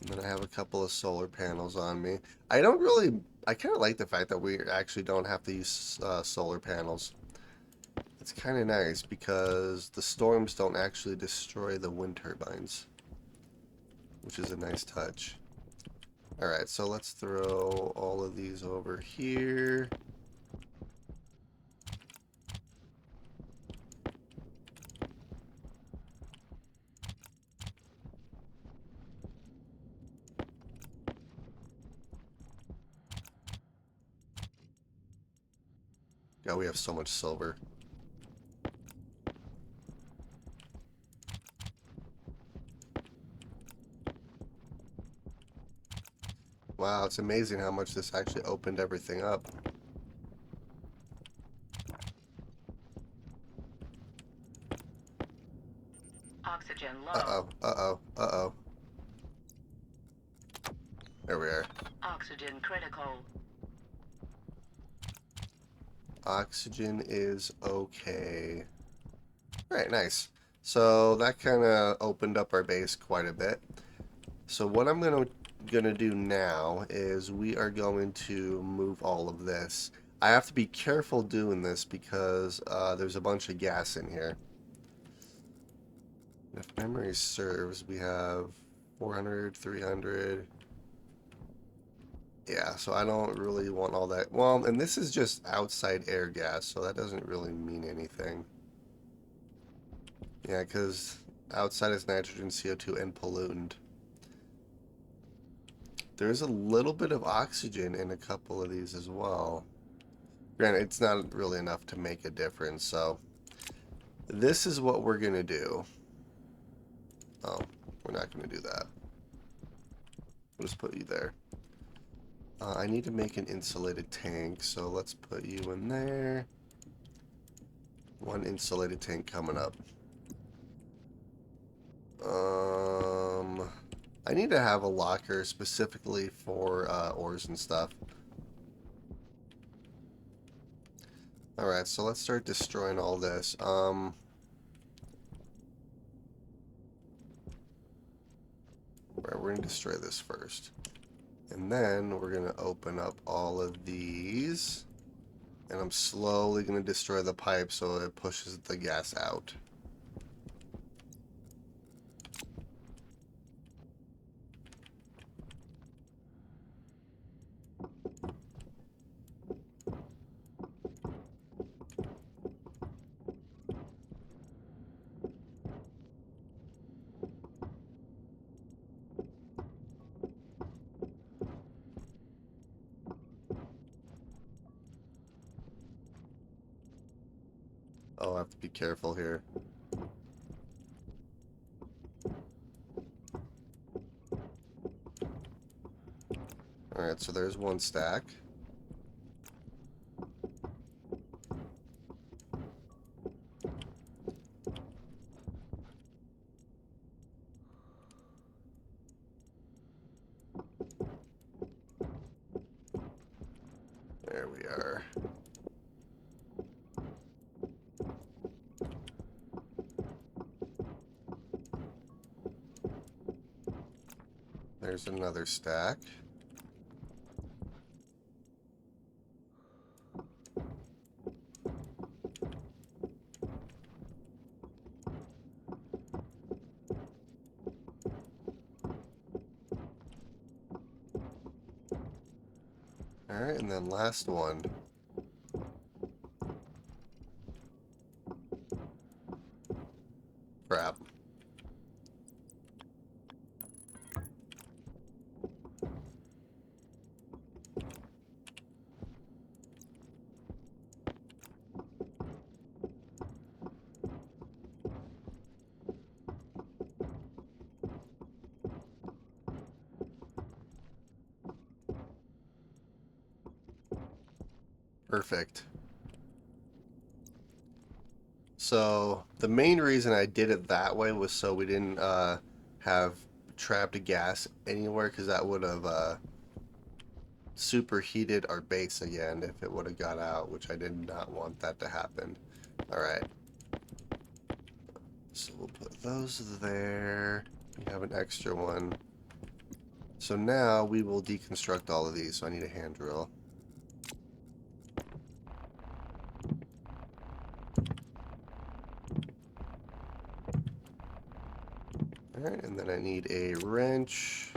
And then I have a couple of solar panels on me. I kind of like the fact that we actually don't have to use solar panels. It's kind of nice because the storms don't actually destroy the wind turbines, which is a nice touch. Alright, so let's throw all of these over here. God, we have so much silver. Wow, it's amazing how much this actually opened everything up. Oxygen low. Uh-oh, uh-oh, uh-oh. There we are. Oxygen critical. Oxygen is okay. Alright, nice. So that kind of opened up our base quite a bit. So what I'm gonna do now is we are going to move all of this. I have to be careful doing this because there's a bunch of gas in here. If memory serves, we have 400, 300. Yeah, so I don't really want all that. Well, and this is just outside air gas, so that doesn't really mean anything. Yeah, because outside is nitrogen, CO2, and pollutant. There's a little bit of oxygen in a couple of these as well. Granted, it's not really enough to make a difference, so this is what we're going to do. Oh, we're not going to do that. We'll just put you there. I need to make an insulated tank, so let's put you in there. One insulated tank coming up. I need to have a locker specifically for ores and stuff. Alright, so let's start destroying all this. We're going to destroy this first. And then we're going to open up all of these. And I'm slowly going to destroy the pipe so it pushes the gas out. Oh, I have to be careful here. Alright, so there's one stack. There we are. There's another stack. Alright, and then last one. Crap. Perfect. So the main reason I did it that way was so we didn't have trapped gas anywhere, because that would have superheated our base again if it would have got out, which I did not want that to happen. Alright. So we'll put those there. We have an extra one. So now we will deconstruct all of these. So I need a hand drill. Alright, and then I need a wrench.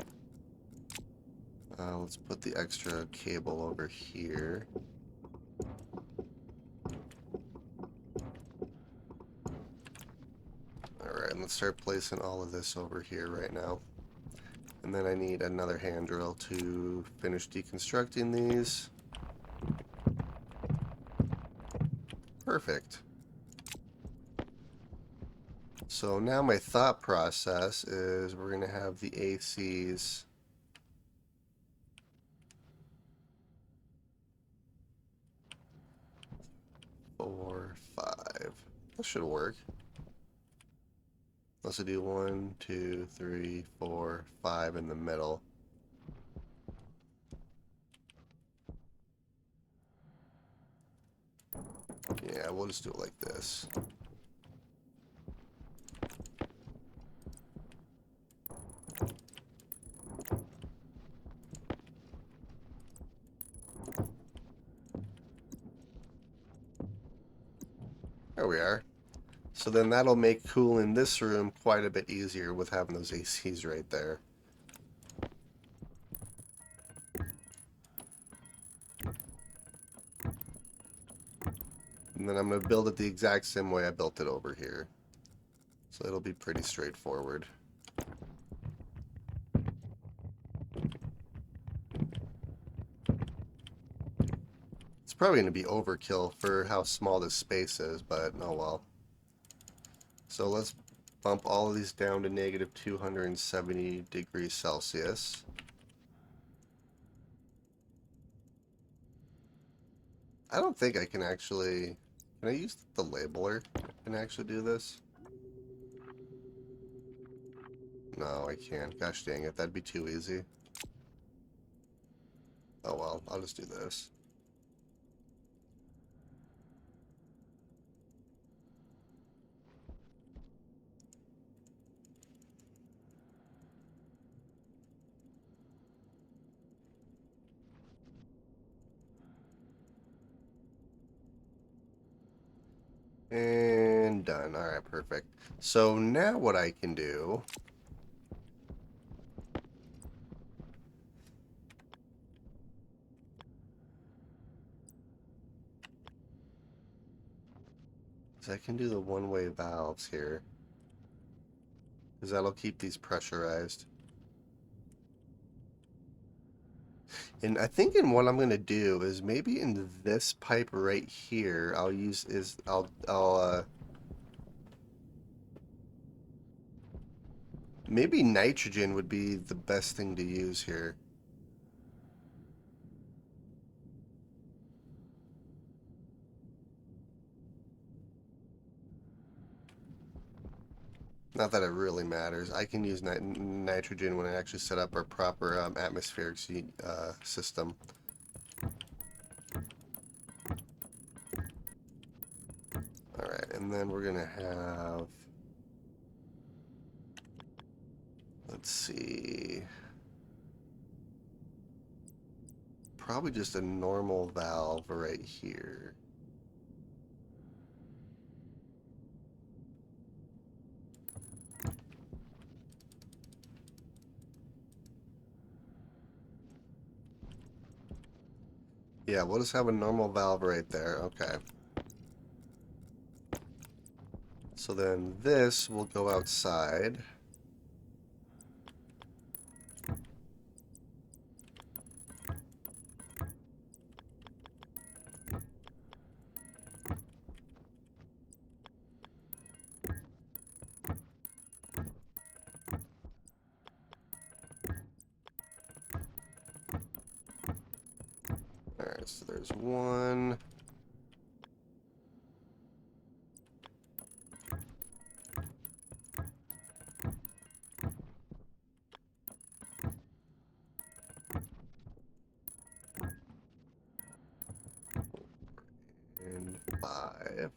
Let's put the extra cable over here. Alright, and let's start placing all of this over here right now. And then I need another hand drill to finish deconstructing these. Perfect. So now my thought process is we're going to have the ACs four, five. That should work. Let's do 1, 2, 3, 4, 5 in the middle. Yeah, we'll just do it like this. There we are. So then that'll make cooling this room quite a bit easier with having those ACs right there. And then I'm going to build it the exact same way I built it over here. So it'll be pretty straightforward. It's probably going to be overkill for how small this space is, but oh well. So let's bump all of these down to negative 270 degrees Celsius. I don't think I can actually... Can I use the labeler and actually do this? No, I can't. Gosh dang it, that'd be too easy. Oh well, I'll just do this. And done. Alright, perfect. So now what I can do is I can do the one-way valves here, because that'll keep these pressurized. And I think in what I'm going to do is maybe in this pipe right here, I'll maybe nitrogen would be the best thing to use here. Not that it really matters. I can use nitrogen when I actually set up our proper atmospheric system. Alright, and then we're gonna have, let's see, probably just a normal valve right here. Yeah, we'll just have a normal valve right there. Okay. So then this will go outside. Alright, so there's one. And five.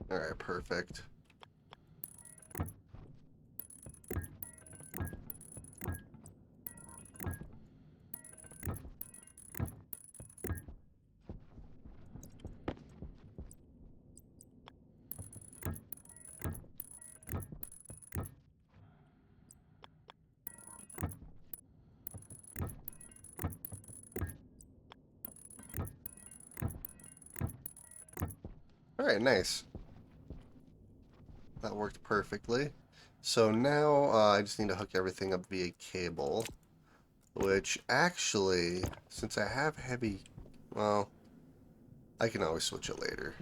Alright, perfect. Alright, nice. That worked perfectly. So now I just need to hook everything up via cable, which actually, since I have heavy, well, I can always switch it later.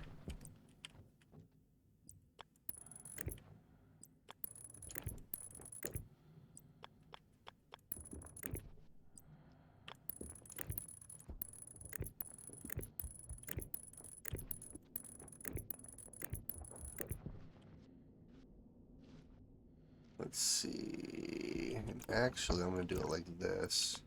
Let's see. Actually, I'm going to do it like this.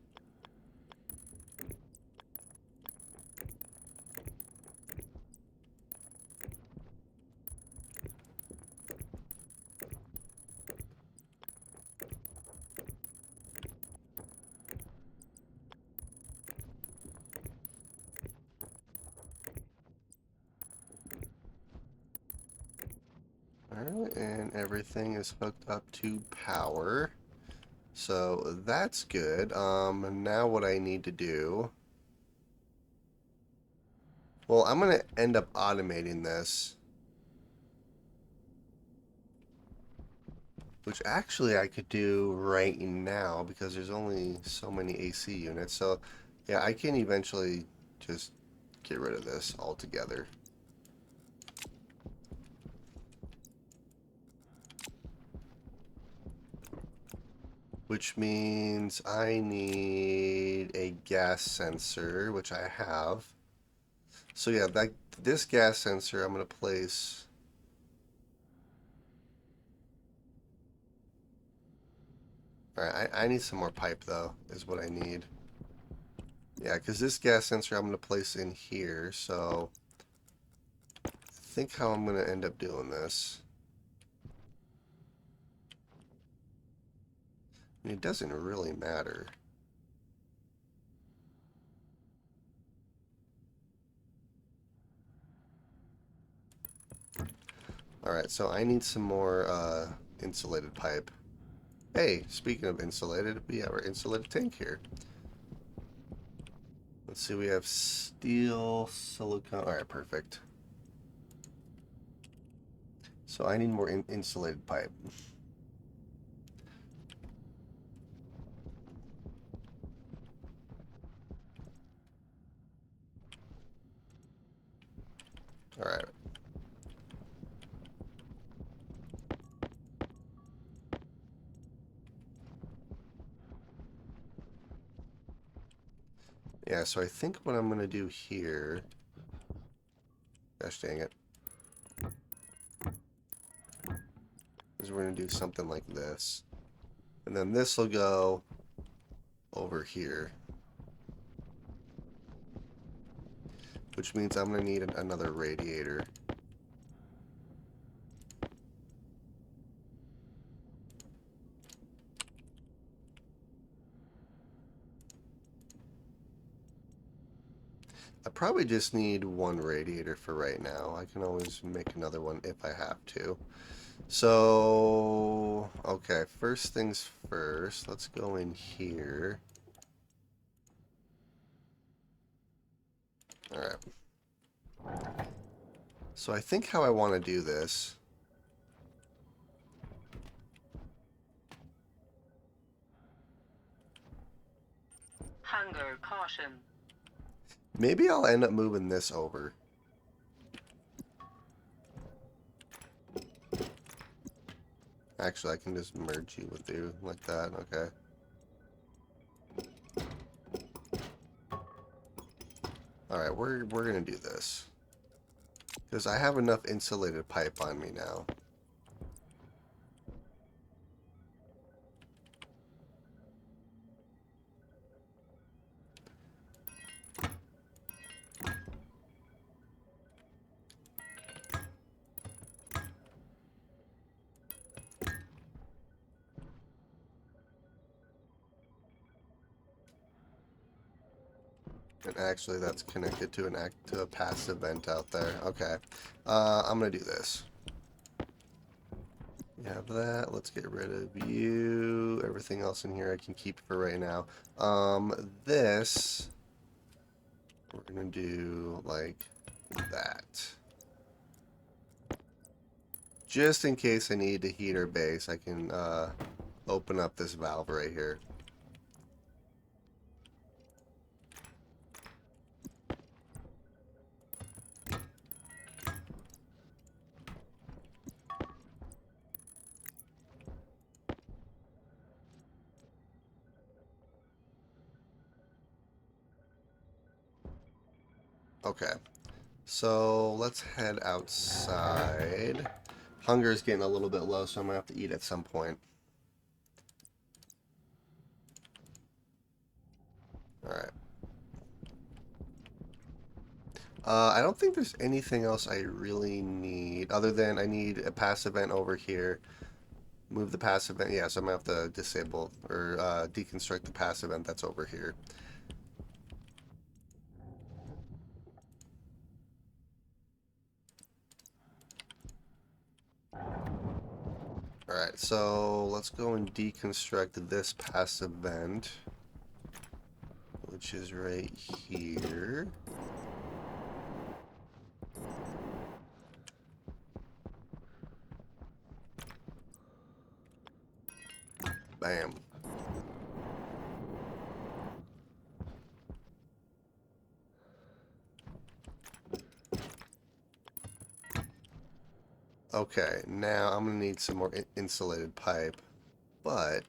Alright, and everything is hooked up to power. So that's good. Now what I need to do... Well, I'm going to end up automating this. Which actually I could do right now because there's only so many AC units. So yeah, I can eventually just get rid of this altogether. Which means I need a gas sensor, which I have. So yeah, this gas sensor I'm going to place... Alright, I need some more pipe though, is what I need. Yeah, because this gas sensor I'm going to place in here, so... I think how I'm going to end up doing this. It doesn't really matter. Alright, so I need some more insulated pipe. Hey, speaking of insulated, we have our insulated tank here. Let's see, we have steel, silicone. Alright, perfect. So I need more insulated pipe. Alright. Yeah, so I think what I'm going to do here... Gosh dang it. Is we're going to do something like this. And then this will go over here. Which means I'm going to need another radiator. I probably just need one radiator for right now. I can always make another one if I have to. So, okay, first things first. Let's go in here. Alright. So I think how I want to do this... Hunger caution. Maybe I'll end up moving this over. Actually, I can just merge you with you like that. Okay. Alright, we're gonna do this. Because I have enough insulated pipe on me now. And actually, that's connected to a passive vent out there. Okay. I'm gonna do this. You have that. Let's get rid of you. Everything else in here I can keep for right now. This we're gonna do like that. Just in case I need to heat our base, I can open up this valve right here. Okay, so let's head outside. Hunger is getting a little bit low, so I'm gonna have to eat at some point. Alright. I don't think there's anything else I really need, other than I need a passive vent over here. Move the passive vent. Yeah, so I'm gonna have to disable or deconstruct the passive vent that's over here. Alright, so let's go and deconstruct this passive vent, which is right here. Bam. Okay, now I'm gonna need some more insulated pipe, but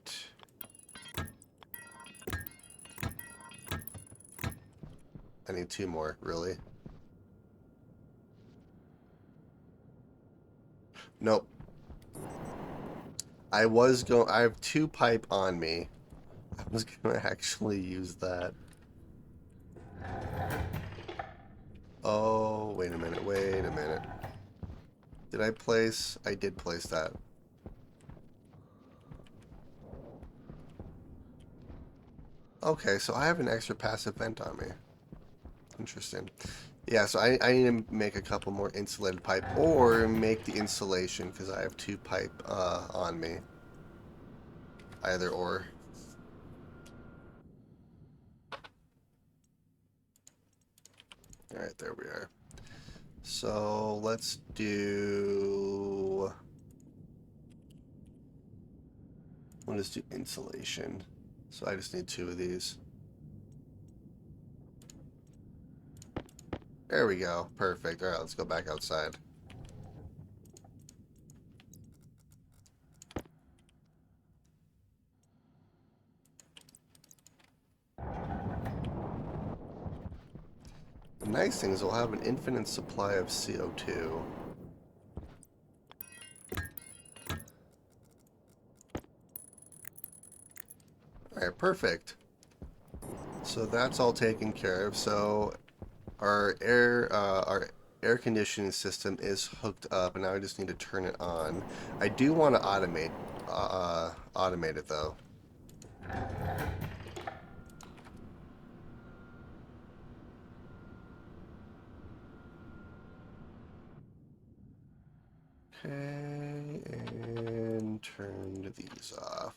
I need two more, really. Nope. I have two pipe on me. I was gonna actually use that. Oh, wait a minute, wait a minute. Did I place? I did place that. Okay, so I have an extra passive vent on me. Interesting. Yeah, so I need to make a couple more insulated pipe or make the insulation because I have two pipe on me. Either or. Alright, there we are. So let's do... We'll just do insulation. So I just need two of these. There we go. Perfect. Alright, let's go back outside. The nice thing is we'll have an infinite supply of CO2. Alright, perfect. So that's all taken care of. So our air conditioning system is hooked up, and now I just need to turn it on. I do want to automate it though. Okay, and turn these off.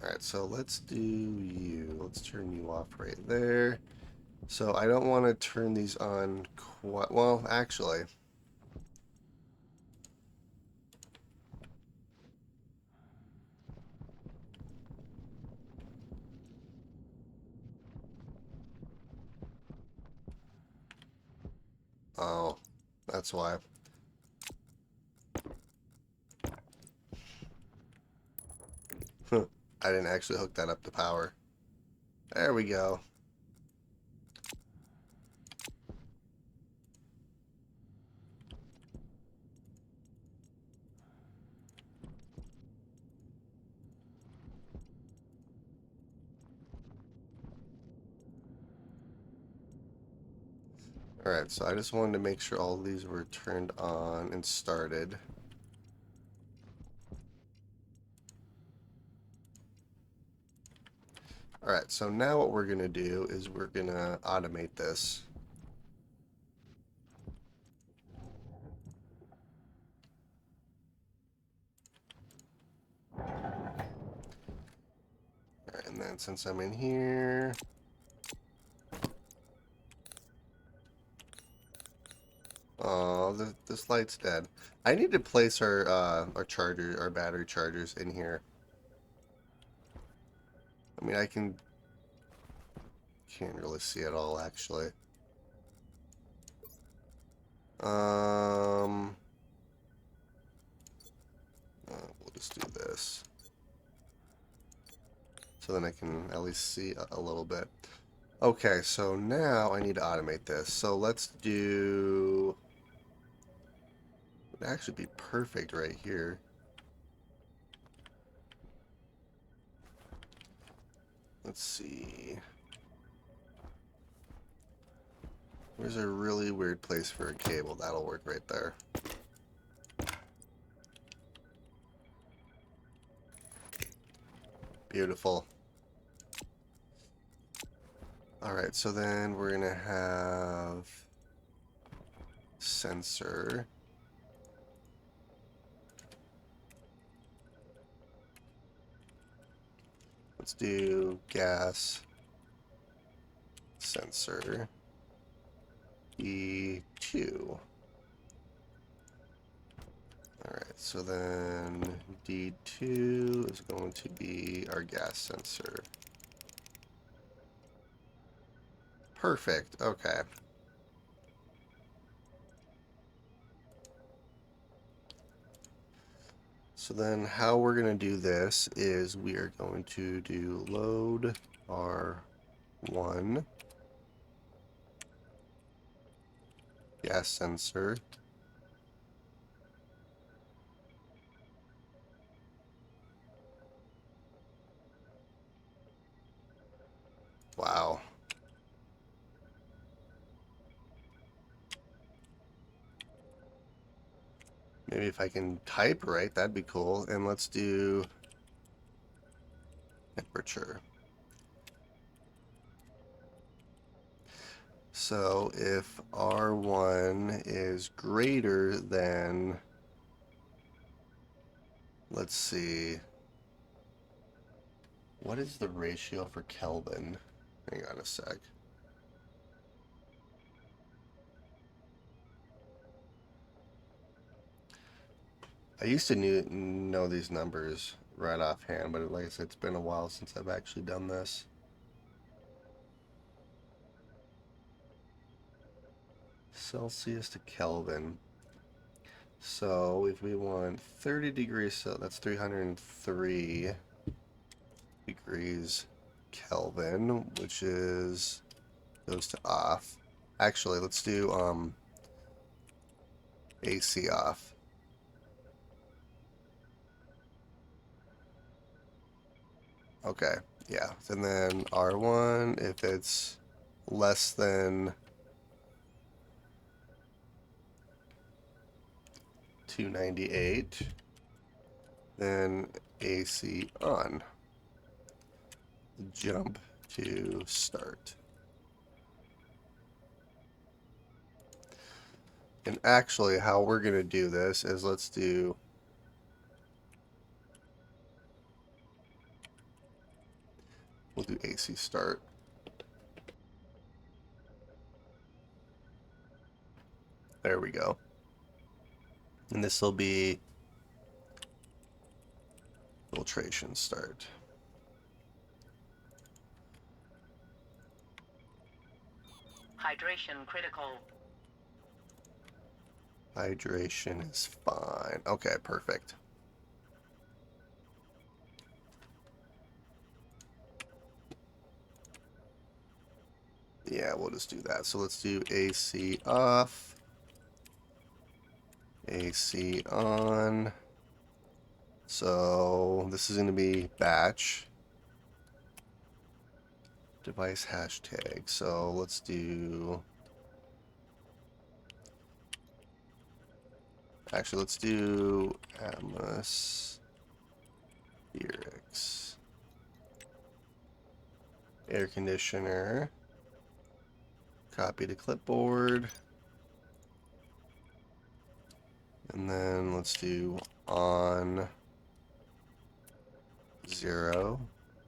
Alright, so let's do you. Let's turn you off right there. So I don't want to turn these on quite well, actually. Oh, that's why. I didn't actually hook that up to power. There we go. Alright, so I just wanted to make sure all these were turned on and started. Alright, so now what we're going to do is we're going to automate this. Alright, and then since I'm in here... Oh, this light's dead. I need to place our battery chargers in here. I mean, can't really see it all actually. Um, we'll just do this. So then I can at least see a little bit. Okay, so now I need to automate this. So let's do... Would actually be perfect right here. Let's see. Where's a really weird place for a cable? That'll work right there. Beautiful. Alright, so then we're going to have sensor. Let's do gas sensor E2. Alright, so then D2 is going to be our gas sensor. Perfect, okay. So then how we're going to do this is we are going to do load R1 gas sensor. Wow. Maybe if I can type right, that'd be cool. And let's do temperature. So if R1 is greater than, let's see, what is the ratio for Kelvin? Hang on a sec. I used to know these numbers right offhand, but like I said, it's been a while since I've actually done this. Celsius to Kelvin. So if we want 30 degrees, so that's 303 degrees Kelvin, which is goes to off. Actually, let's do AC off. Okay, yeah. And then R1, if it's less than 298, then AC on. Jump to start. And actually, how we're going to do this is we'll do AC start. There we go. And this will be filtration start. Hydration critical. Hydration is fine. Okay, perfect. Yeah, we'll just do that. So let's do AC off, AC on. So this is going to be batch. Device hashtag. So let's do... Actually, let's do atmospherics. Air conditioner. Copy to clipboard. And then let's do on 0,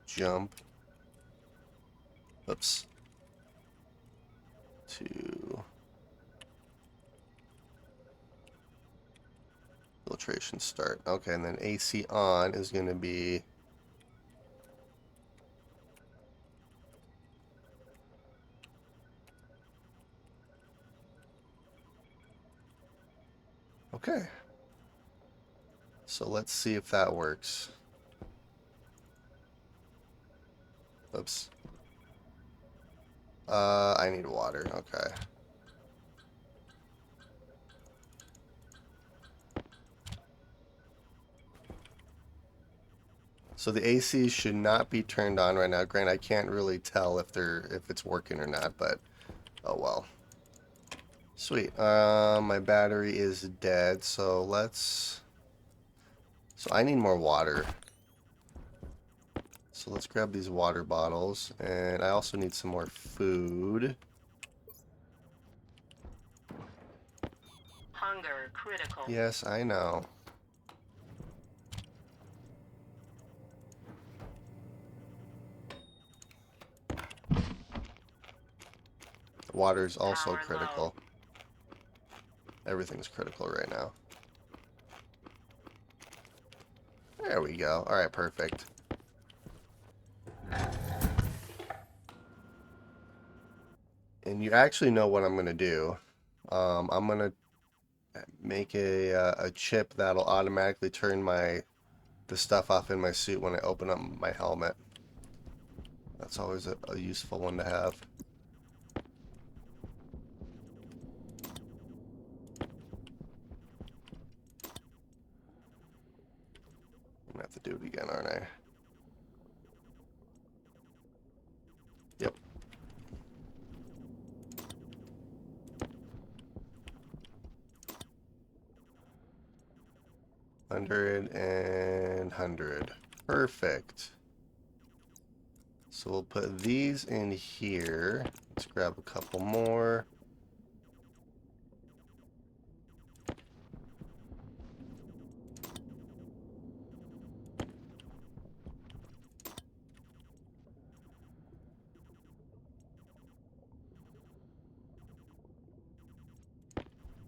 jump, oops, to filtration start. Okay, and then AC on is going to be okay. So let's see if that works. Oops. I need water. Okay. So the AC should not be turned on right now. Granted, I can't really tell if it's working or not, but oh well. Sweet. My battery is dead, so I need more water. So let's grab these water bottles, and I also need some more food. Hunger critical. Yes, I know. Water is also Power critical. Everything's critical right now. There we go. Alright, perfect. And you actually know what I'm going to do. I'm going to make a chip that'll automatically turn the stuff off in my suit when I open up my helmet. That's always a useful one to have. I'm going to have to do it again, aren't I? Yep. 100 and 100. Perfect. So we'll put these in here. Let's grab a couple more.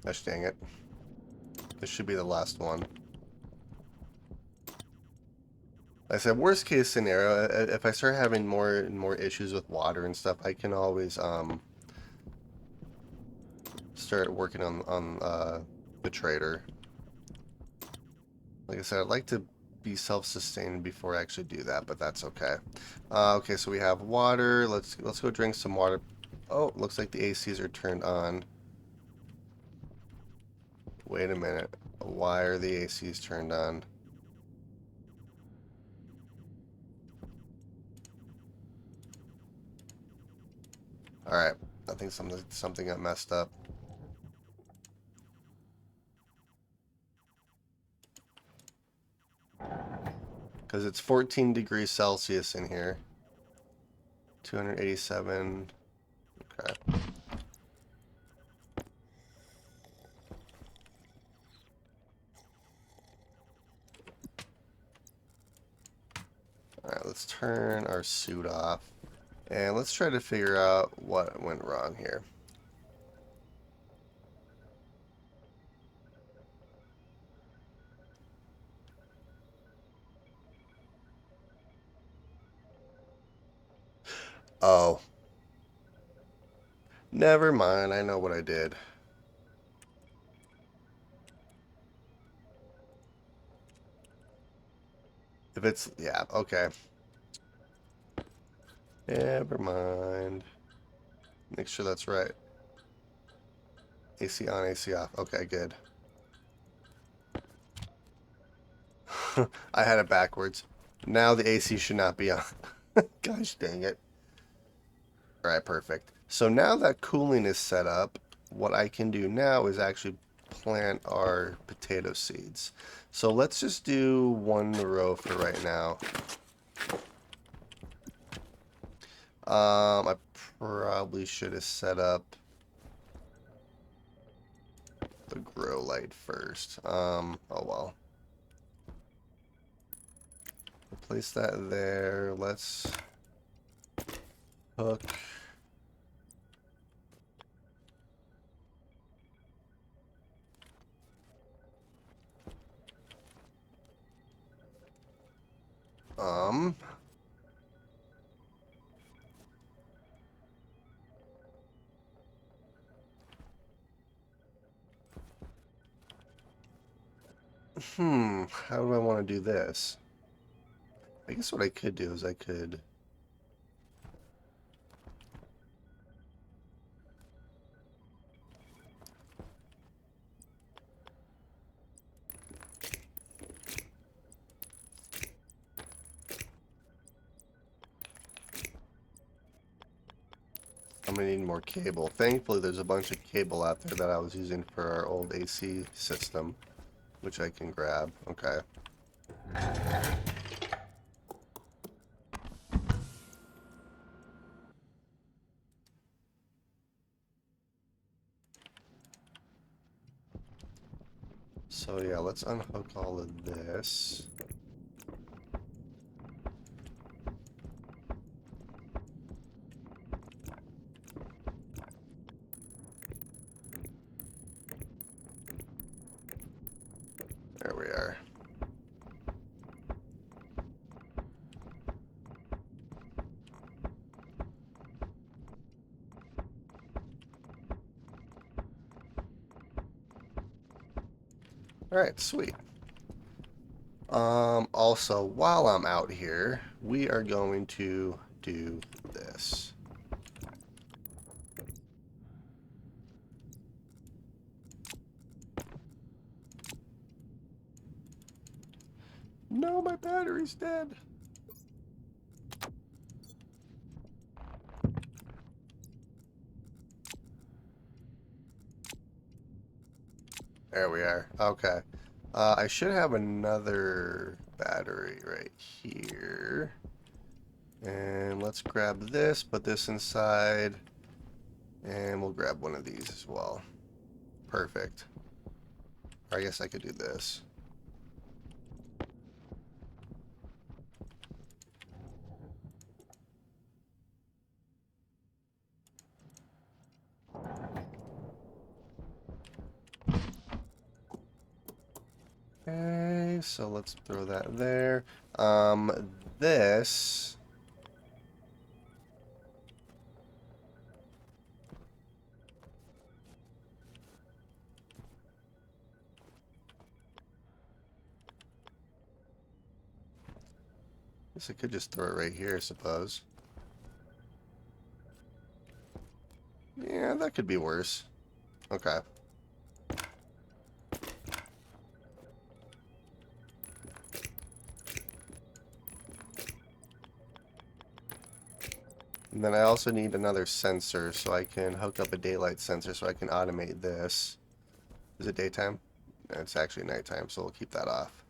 Gosh dang it. This should be the last one. Like I said, worst case scenario, if I start having more and more issues with water and stuff, I can always start working on the trader. Like I said, I'd like to be self-sustained before I actually do that, but that's okay. Okay, so we have water. Let's go drink some water. Oh, looks like the ACs are turned on. Wait a minute. Why are the ACs turned on? All right, I think something got messed up. Because it's 14 degrees Celsius in here. 287. Okay. Alright, let's turn our suit off. And let's try to figure out what went wrong here. Oh. Never mind, I know what I did. If it's... yeah, okay. Never mind. Make sure that's right. AC on, AC off. Okay, good. I had it backwards. Now the AC should not be on. Gosh dang it. Alright, perfect. So now that cooling is set up, what I can do now is actually plant our potato seeds. So let's just do one row for right now. I probably should have set up the grow light first. Oh well. Place that there. Let's hook. Um, how do I want to do this? I guess what I could do is I could... I'm gonna need more cable. Thankfully, there's a bunch of cable out there that I was using for our old AC system, which I can grab. Okay. So yeah, let's unhook all of this. There we are. Alright, sweet. Also, while I'm out here, we are going to do this. No, my battery's dead. There we are. Okay. I should have another battery right here. And let's grab this, put this inside, and we'll grab one of these as well. Perfect. Or I guess I could do this. Okay, so let's throw that there. This... Guess I could just throw it right here, I suppose. Yeah, that could be worse. Okay. And then I also need another sensor so I can hook up a daylight sensor so I can automate this. Is it daytime? No, it's actually nighttime, so we'll keep that off.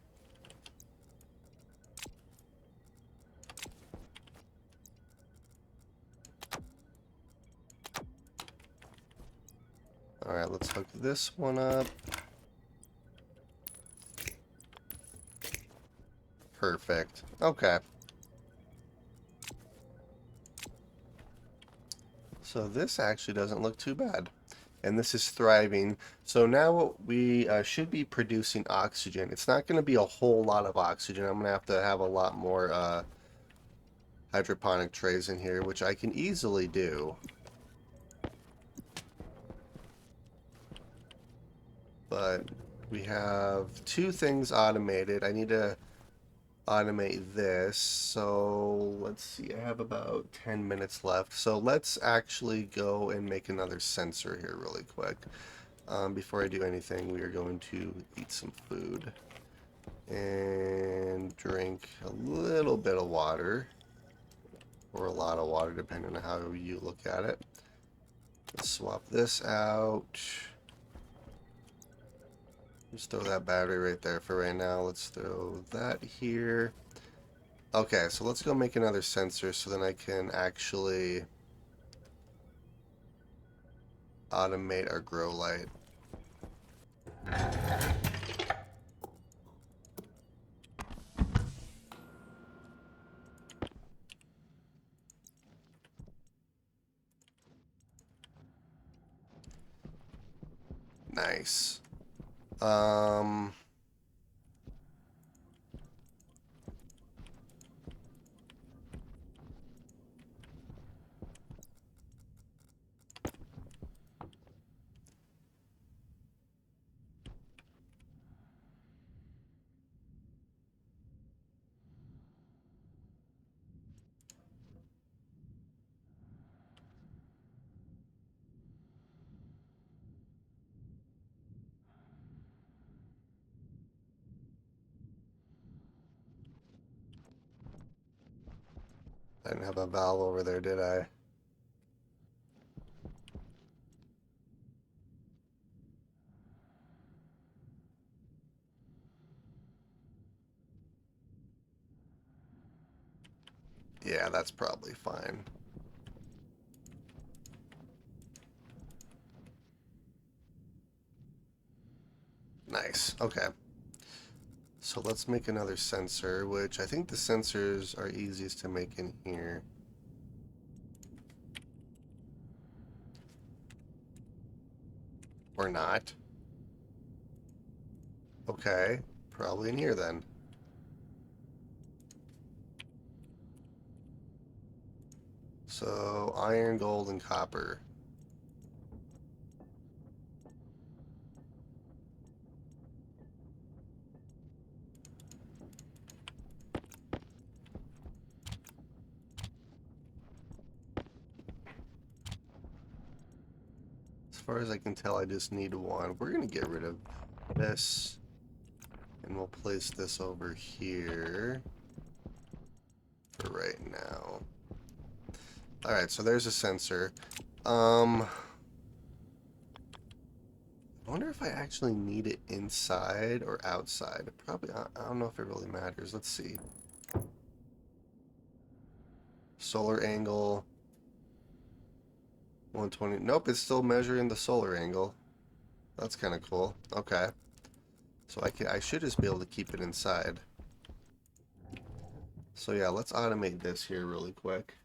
Alright, let's hook this one up. Perfect. Okay. So this actually doesn't look too bad. And this is thriving. So now we should be producing oxygen. It's not going to be a whole lot of oxygen. I'm going to have a lot more hydroponic trays in here, which I can easily do. But we have two things automated. I need to automate this. So let's see, I have about 10 minutes left. So let's actually go and make another sensor here really quick. Before I do anything, we are going to eat some food and drink a little bit of water, or a lot of water depending on how you look at it. Let's swap this out. Just throw that battery right there for right now. Let's throw that here. Okay, so let's go make another sensor so then I can actually automate our grow light. Nice. Um, I didn't have a valve over there, did I? Yeah, that's probably fine. Nice. Okay. So let's make another sensor, which I think the sensors are easiest to make in here. Or not. Okay. Probably in here then. So iron, gold, and copper. As far as I can tell, I just need one. We're going to get rid of this. And we'll place this over here for right now. Alright, so there's a sensor. I wonder if I actually need it inside or outside. Probably, I don't know if it really matters. Let's see. Solar angle 120. Nope, it's still measuring the solar angle. That's kind of cool. Okay. So I should just be able to keep it inside. So yeah, let's automate this here really quick.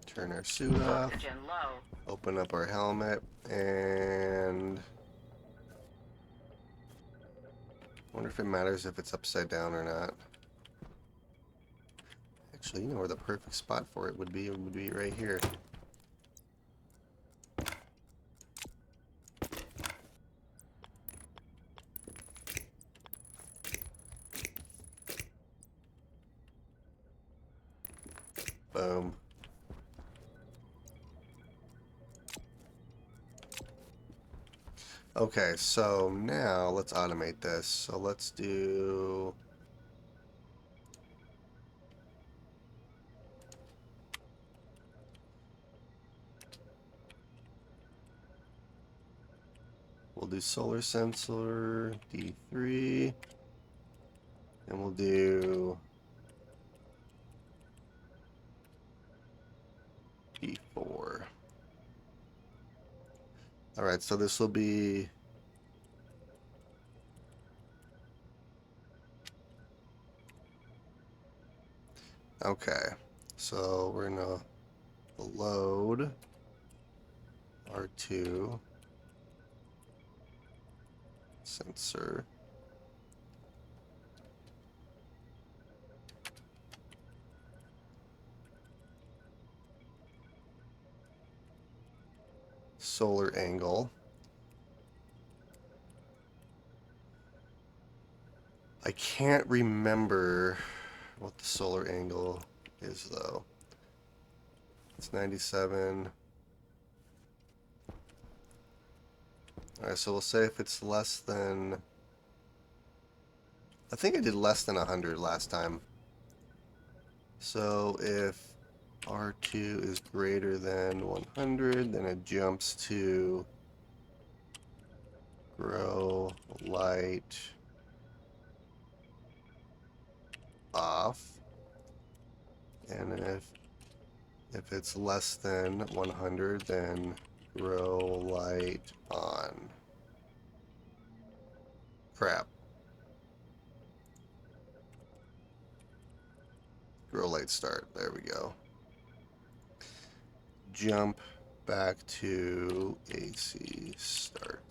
Turn our suit off. Oxygen low. Open up our helmet and wonder if it matters if it's upside down or not. Actually, you know where the perfect spot for it would be? It would be right here. Boom. Okay, so now let's automate this. So let's do... We'll do solar sensor, D3, and we'll do D4. Alright, so this will be... Okay, so we're gonna load R2 sensor. Solar angle. I can't remember what the solar angle is though. It's 97. Alright, so we'll say if it's less than... I think I did less than 100 last time. So if R2 is greater than 100, then it jumps to grow light off. And if it's less than 100, then grow light on. Crap. Grow light start. There we go. Jump back to AC start.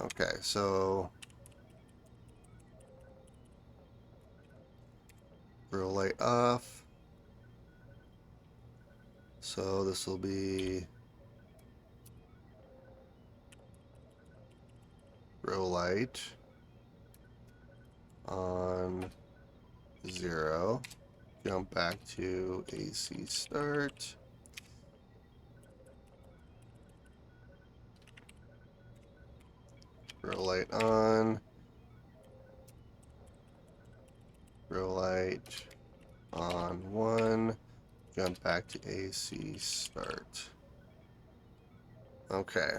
Okay, so grow light off. So this will be grow light on 0. Jump back to AC start. Grow light on. Grow light on 1. Jump back to AC start. Okay.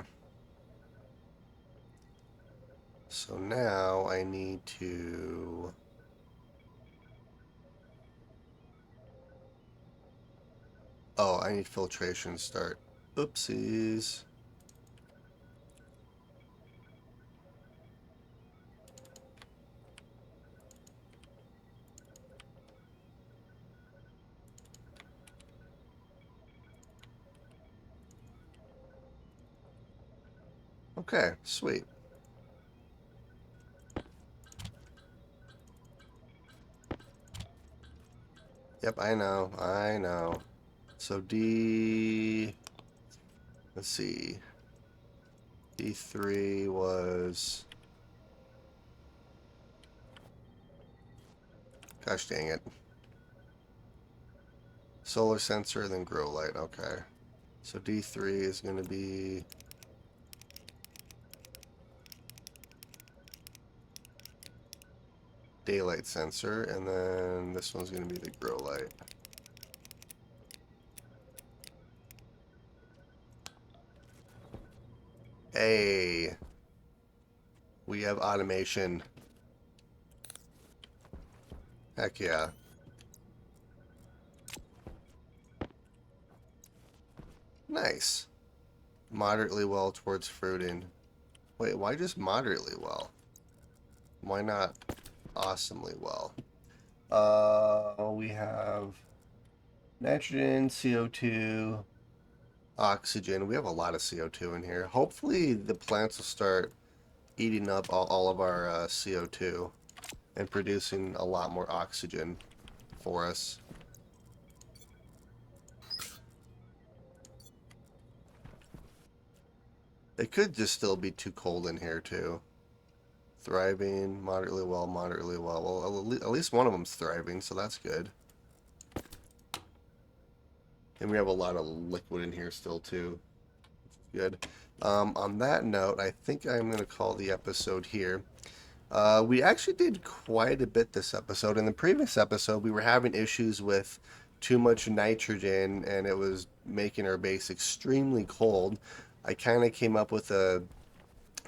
So now I need to... Oh, I need filtration start. Oopsies. Okay, sweet. Yep, I know, I know. So let's see. D3 was... Gosh dang it. Solar sensor, then grow light, okay. So D3 is going to be... daylight sensor, and then this one's going to be the grow light. Hey. We have automation. Heck yeah. Nice. Moderately well towards fruiting. Wait, why just moderately well? Why not awesomely well? We have nitrogen, CO2, oxygen. We have a lot of CO2 in here. Hopefully the plants will start eating up all of our CO2 and producing a lot more oxygen for us. It could just still be too cold in here too. Thriving, moderately well, moderately well. Well, at least one of them's thriving, so that's good. And we have a lot of liquid in here still too. Good. On that note, I think I'm going to call the episode here. We actually did quite a bit this episode. In the previous episode, we were having issues with too much nitrogen and it was making our base extremely cold. I kind of came up with a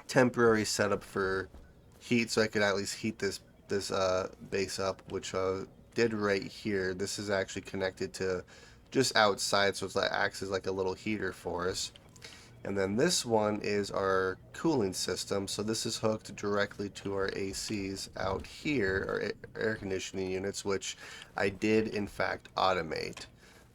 temporary setup for heat so I could at least heat this base up, which did right here. This is actually connected to just outside, so it acts as like a little heater for us. And then this one is our cooling system. So this is hooked directly to our ACs out here, our air conditioning units, which I did in fact automate.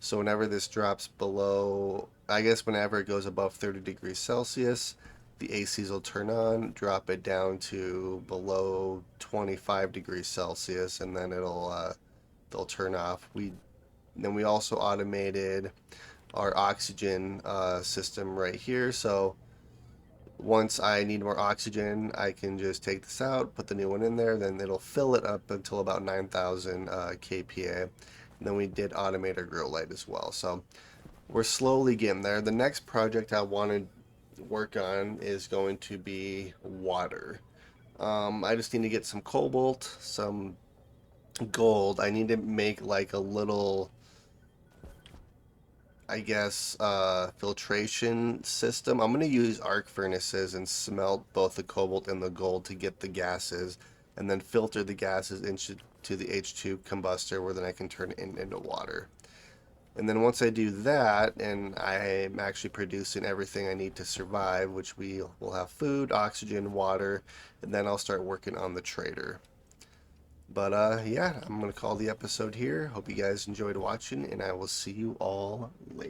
So whenever this drops below, I guess whenever it goes above 30 degrees Celsius, the ACs will turn on, drop it down to below 25 degrees Celsius, and then they'll turn off. We also automated our oxygen system right here. So once I need more oxygen, I can just take this out, put the new one in there, then it'll fill it up until about 9,000 kPa. And then we did automate our grow light as well. So we're slowly getting there. The next project I want to work on is going to be water. I just need to get some cobalt, some gold. I need to make like a little, I guess, filtration system. I'm going to use arc furnaces and smelt both the cobalt and the gold to get the gases, and then filter the gases into the H2 combustor where then I can turn it into water. And then once I do that, and I'm actually producing everything I need to survive, which we will have food, oxygen, water, and then I'll start working on the trader. But yeah, I'm going to call the episode here. Hope you guys enjoyed watching, and I will see you all later.